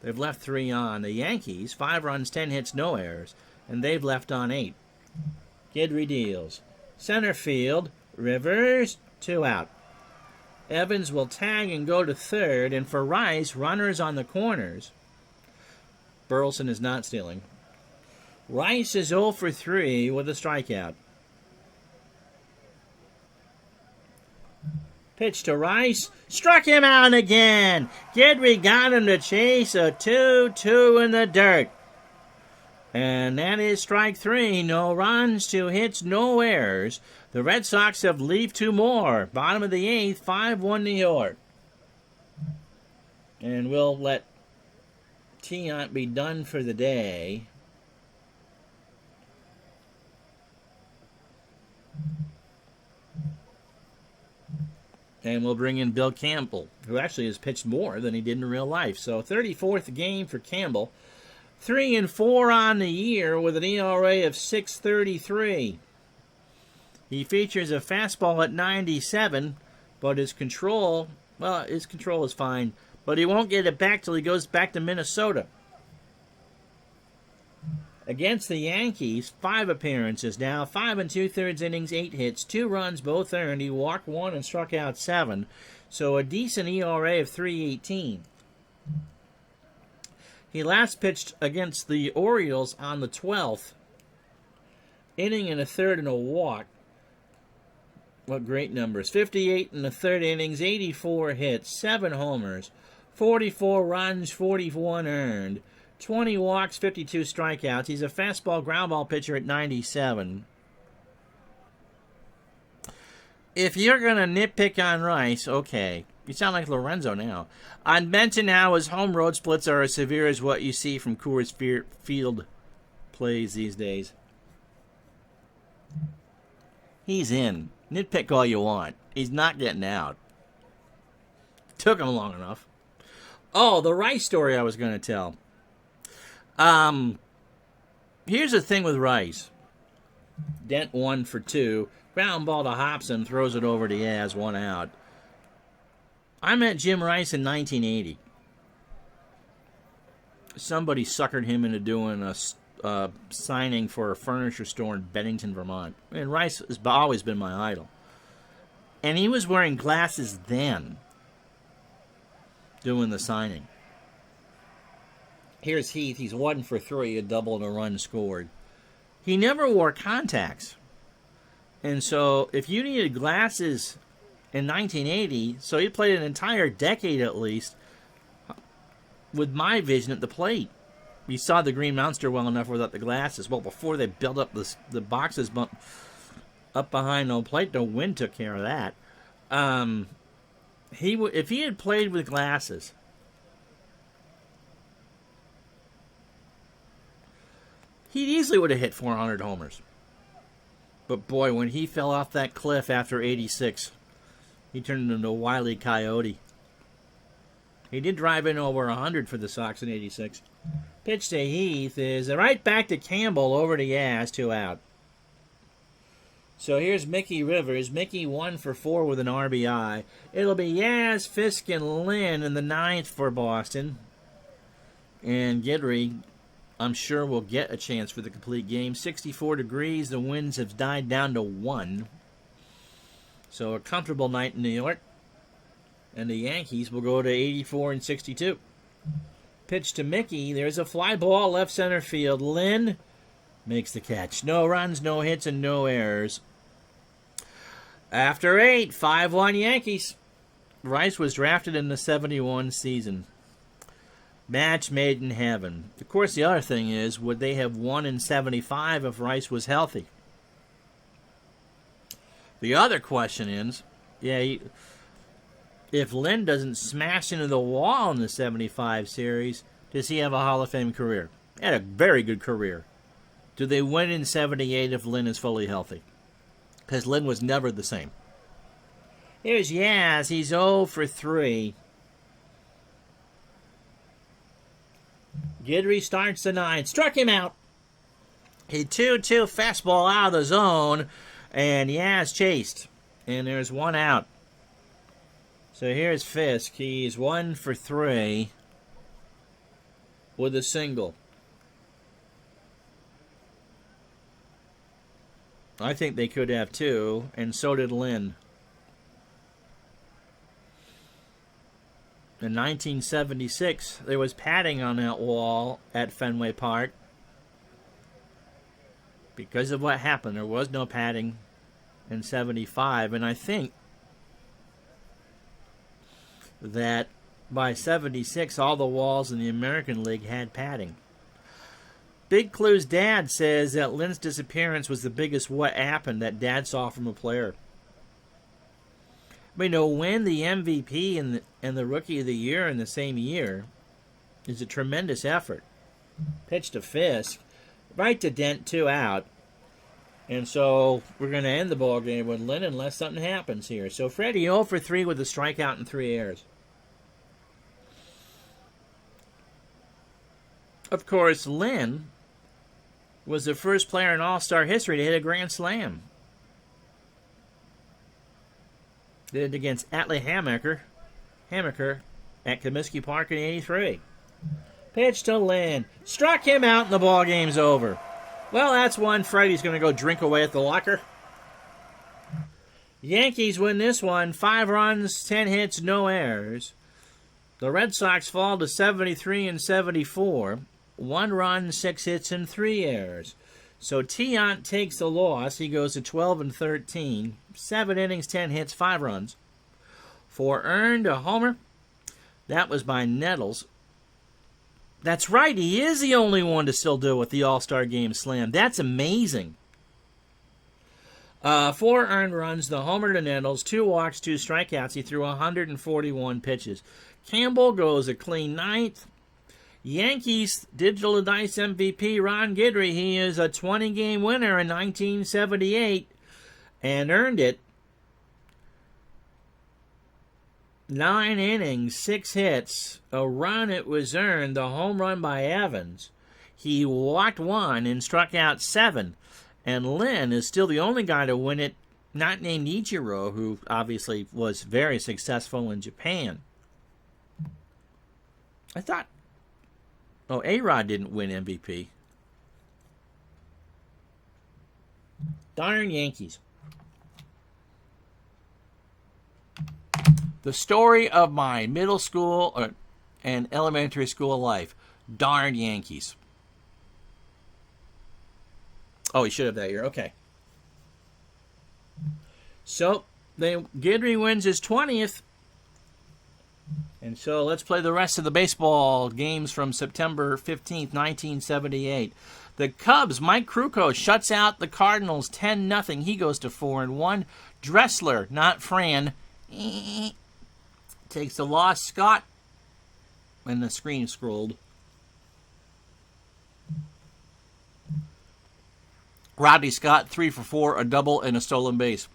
They've left 3 on. The Yankees, 5 runs, 10 hits, no errors. And they've left on 8. Guidry deals. Center field, Rivers, 2 out. Evans will tag and go to third. And for Rice, runners on the corners. Burleson is not stealing. Rice is 0 for 3 with a strikeout. Pitch to Rice. Struck him out again. Guidry got him to chase a 2-2 in the dirt. And that is strike 3. No runs, 2 hits, no errors. The Red Sox have leave 2 more. Bottom of the 8th, 5-1 New York. And we'll let Tiant be done for the day. And we'll bring in Bill Campbell, who actually has pitched more than he did in real life. So 34th game for Campbell. 3-4 on the year with an ERA of 6.33. He features a fastball at 97, but his control is fine. But he won't get it back till he goes back to Minnesota. Against the Yankees, 5 appearances now, 5 2/3 innings, 8 hits, 2 runs, both earned. He walked 1 and struck out 7, so a decent ERA of 3.18. He last pitched against the Orioles on the 12th, inning and a third and a walk. What great numbers. 58 in the third innings, 84 hits, 7 homers, 44 runs, 41 earned. 20 walks, 52 strikeouts. He's a fastball ground ball pitcher at 97. If you're going to nitpick on Rice, okay. You sound like Lorenzo now. I'd mention how his home road splits are as severe as what you see from Coors Field plays these days. He's in. Nitpick all you want. He's not getting out. Took him long enough. Oh, the Rice story I was going to tell. Here's the thing with Rice. Dent 1 for 2. Ground ball to Hobson, throws it over to Yaz, 1 out. I met Jim Rice in 1980. Somebody suckered him into doing a signing for a furniture store in Bennington, Vermont. And Rice has always been my idol. And he was wearing glasses then, doing the signing. Here's Heath. He's 1 for 3, a double and a run scored. He never wore contacts. And so if you needed glasses in 1980, so he played an entire decade at least with my vision at the plate. You saw the Green Monster well enough without the glasses. Well, before they built up the boxes up behind no plate, the wind took care of that. If he had played with glasses, he easily would have hit 400 homers. But boy, when he fell off that cliff after 86, he turned into a wily coyote. He did drive in over 100 for the Sox in 86. Pitch to Heath is right back to Campbell, over to Yaz, 2 out. So here's Mickey Rivers. Mickey 1 for 4 with an RBI. It'll be Yaz, Fisk, and Lynn in the 9th for Boston. And Guidry, I'm sure we'll get a chance for the complete game. 64 degrees. The winds have died down to 1. So a comfortable night in New York. And the Yankees will go to 84 and 62. Pitch to Mickey. There's a fly ball left center field. Lynn makes the catch. No runs, no hits, and no errors. After 8, 5-1 Yankees. Rice was drafted in the 71 season. Match made in heaven. Of course, the other thing is, would they have won in 75 if Rice was healthy? The other question is, if Lynn doesn't smash into the wall in the 75 series, does he have a Hall of Fame career? He had a very good career. Do they win in 78 if Lynn is fully healthy? Because Lynn was never the same. Here's Yaz. He's 0 for 3. Guidry starts the 9th. Struck him out. He 2-2 fastball out of the zone. And Yaz chased. And there's 1 out. So here's Fisk. He's 1 for 3 with a single. I think they could have 2, and so did Lynn. In 1976, there was padding on that wall at Fenway Park. Because of what happened, there was no padding in 75, and I think that by 76, all the walls in the American League had padding. Big Clue's dad says that Lynn's disappearance was the biggest what happened that dad saw from a player. I mean, to win the MVP and the Rookie of the Year in the same year is a tremendous effort. Pitch to Fisk. Right to Dent, 2 out. And so we're going to end the ball game with Lynn unless something happens here. So Freddie 0 for 3 with a strikeout and 3 errors. Of course, Lynn was the first player in All-Star history to hit a grand slam. Did it against Atle Hammaker at Comiskey Park in '83. Pitch to Lynn. Struck him out and the ball game's over. Well, that's one Freddie's going to go drink away at the locker. Yankees win this one. 5 runs, 10 hits, no errors. The Red Sox fall to 73 and 74. 1 run, 6 hits, and 3 errors. So Tiant takes the loss. He goes to 12 and 13. 7 innings, 10 hits, 5 runs. 4 earned, a homer. That was by Nettles. That's right, he is the only one to still do it with the All-Star Game slam. That's amazing. 4 earned runs, the homer to Nettles, 2 walks, 2 strikeouts. He threw 141 pitches. Campbell goes a clean 9th. Yankees Digital Dice MVP Ron Guidry, he is a 20-game winner in 1978 and earned it. 9 innings, 6 hits, a run it was earned, the home run by Evans. He walked 1 and struck out 7. And Lynn is still the only guy to win it, not named Ichiro, who obviously was very successful in Japan. I thought... Oh, A-Rod didn't win MVP. Darn Yankees. The story of my middle school and elementary school life. Darn Yankees. Oh, he should have that year. Okay. So, Guidry wins his 20th. And so let's play the rest of the baseball games from September 15th, 1978. The Cubs, Mike Krukow shuts out the Cardinals 10-0. He goes to 4-1. Dressler, not Fran, takes the loss. Scott, and the screen scrolled. Rodney Scott, 3 for 4, a double and a stolen base.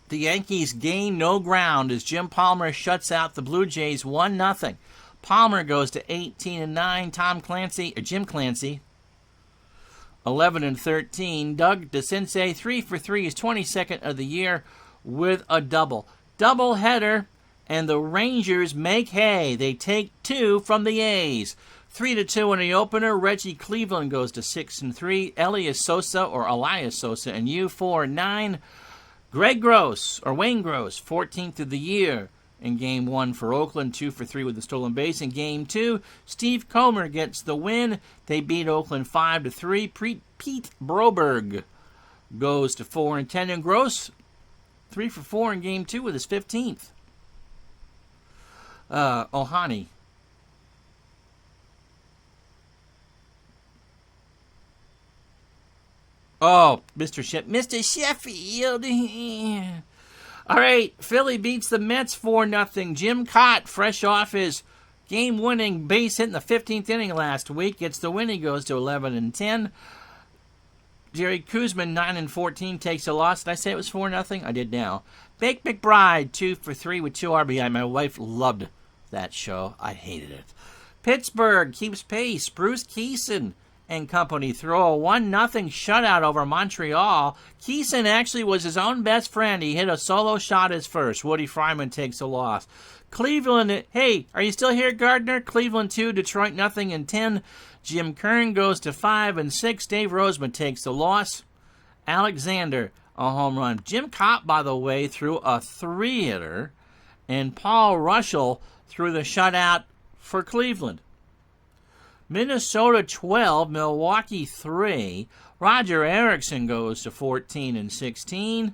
The Yankees gain no ground as Jim Palmer shuts out the Blue Jays 1-0. Palmer goes to 18-9. Jim Clancy, 11-13. Doug DeCinces, 3 for 3, his 22nd of the year with a double. Doubleheader, and the Rangers make hay. They take 2 from the A's. 3-2 in the opener. Reggie Cleveland goes to 6-3. Elias Sosa and U4-9. Wayne Gross, 14th of the year in Game 1 for Oakland, 2 for 3 with the stolen base. In Game 2, Steve Comer gets the win. They beat Oakland 5-3. Pete Broberg goes to 4-10. And Gross, 3 for 4 in Game 2 with his 15th. Ohani. Oh, Mr. Sheffield. All right, Philly beats the Mets 4-0. Jim Cott, fresh off his game-winning base hit in the 15th inning last week, gets the win. He goes to 11-10. Jerry Koosman, 9-14, takes a loss. Did I say it was 4-0? I did now. Bake McBride, 2 for 3 with 2 RBI. My wife loved that show. I hated it. Pittsburgh keeps pace. Bruce Keyson and company throw a 1-0 shutout over Montreal. Keyson actually was his own best friend. He hit a solo shot as first. Woody Fryman takes a loss. Cleveland, hey, are you still here, Gardner? Cleveland 2, Detroit 0 in 10. Jim Kern goes to 5-6. Dave Roseman takes the loss. Alexander, a home run. Jim Cott, by the way, threw a 3-hitter. And Paul Russell threw the shutout for Cleveland. Minnesota 12, Milwaukee 3. Roger Erickson goes to 14-16.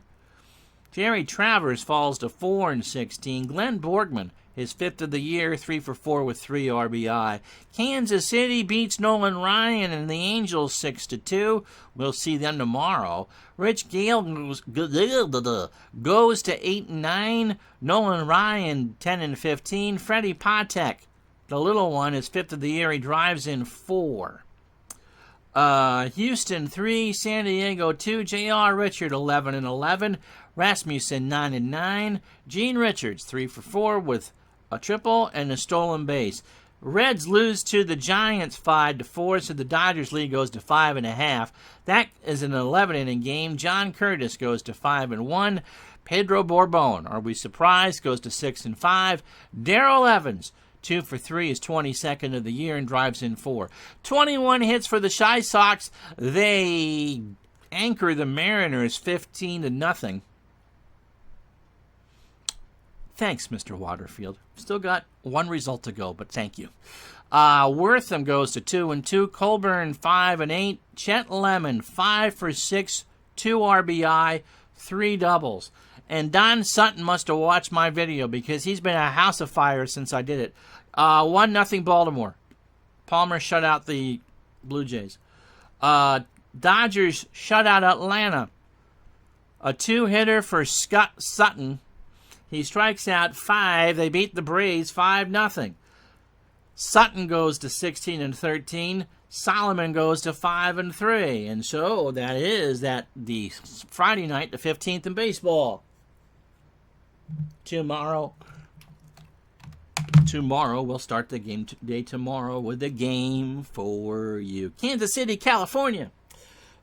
Jerry Travers falls to 4-16. Glenn Borgman, his 5th of the year, 3 for 4 with 3 RBI. Kansas City beats Nolan Ryan and the Angels 6-2. We'll see them tomorrow. Rich Gale goes to 8-9. Nolan Ryan 10-15. Freddie Patek, the little one, his 5th of the year, he drives in 4. Houston 3, San Diego 2, J.R. Richard 11-11, Rasmussen 9-9, Gene Richards 3 for 4 with a triple and a stolen base. Reds lose to the Giants 5-4, so the Dodgers lead goes to 5.5. That is an 11-inning game. John Curtis goes to 5-1. Pedro Borbon, are we surprised, goes to 6-5. Darrell Evans, 2 for 3, is 22nd of the year and drives in 4. 21 hits for the Chi Sox. They anchor the Mariners 15-0. Thanks, Mr. Waterfield. Still got one result to go, but thank you. Wortham goes to 2-2. Colburn 5-8. Chet Lemon 5 for 6, 2 RBI, 3 doubles. And Don Sutton must have watched my video because he's been a house of fire since I did it. 1-0 Baltimore. Palmer shut out the Blue Jays. Dodgers shut out Atlanta. A 2-hitter for Scott Sutton. He strikes out 5. They beat the Braves 5-0. Sutton goes to 16-13. Solomon goes to 5-3. And so that is the Friday night, the 15th in baseball. Tomorrow we'll start the game day tomorrow with a game for you. Kansas City, California.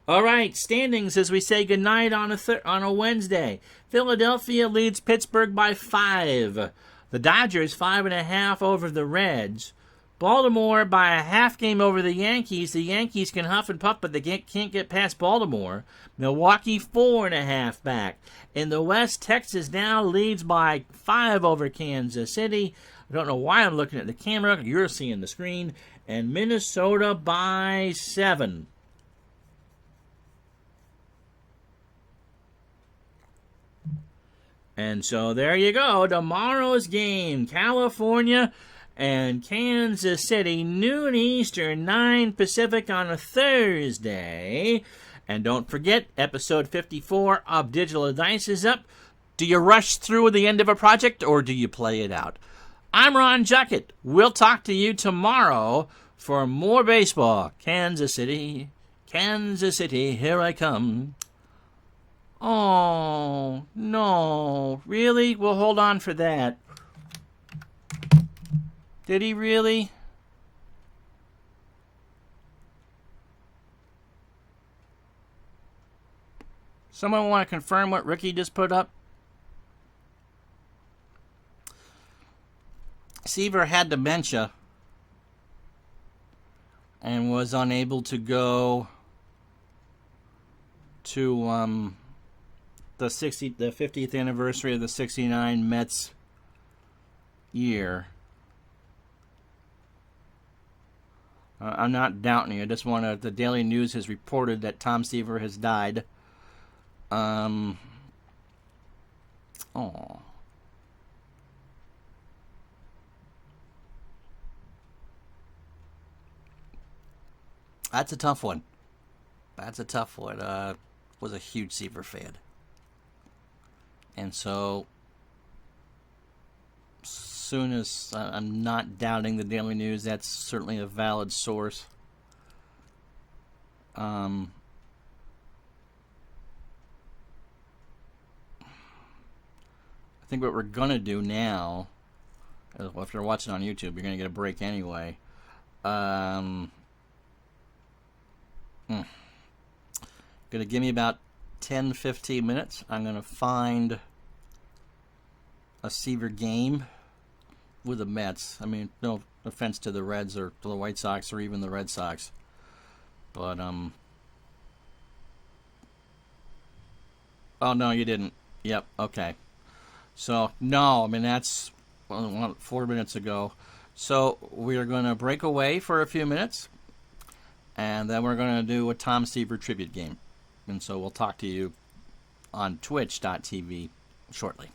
All right, standings as we say goodnight on a Wednesday. Philadelphia leads Pittsburgh by 5. The Dodgers 5.5 over the Reds. Baltimore by a half game over the Yankees. The Yankees can huff and puff, but they can't get past Baltimore. Milwaukee 4.5 back. In the West, Texas now leads by 5 over Kansas City. I don't know why I'm looking at the camera. You're seeing the screen. And Minnesota by 7. And so there you go. Tomorrow's game, California and Kansas City, noon Eastern, 9 Pacific on a Thursday. And don't forget, episode 54 of Digital Dice is up. Do you rush through the end of a project or do you play it out? I'm Ron Juckett. We'll talk to you tomorrow for more baseball. Kansas City, here I come. Oh, no. Really? We'll hold on for that. Did he really? Someone want to confirm what Ricky just put up? Seaver had dementia and was unable to go to the 50th anniversary of the 69 Mets year. I'm not doubting you. I just want to. The Daily News has reported that Tom Seaver has died. Oh. That's a tough one. Was a huge Seaver fan. And so, soon as I'm not doubting the Daily News, that's certainly a valid source. I think what we're going to do now, well, if you're watching on YouTube, you're going to get a break anyway. Going to give me about 10-15 minutes. I'm going to find a Seaver game with the Mets. I mean, no offense to the Reds or to the White Sox or even the Red Sox. But, oh, no, you didn't. Yep, okay. So, no, I mean, that's 4 minutes ago. So, we are going to break away for a few minutes. And then we're going to do a Tom Seaver tribute game. And so we'll talk to you on twitch.tv shortly.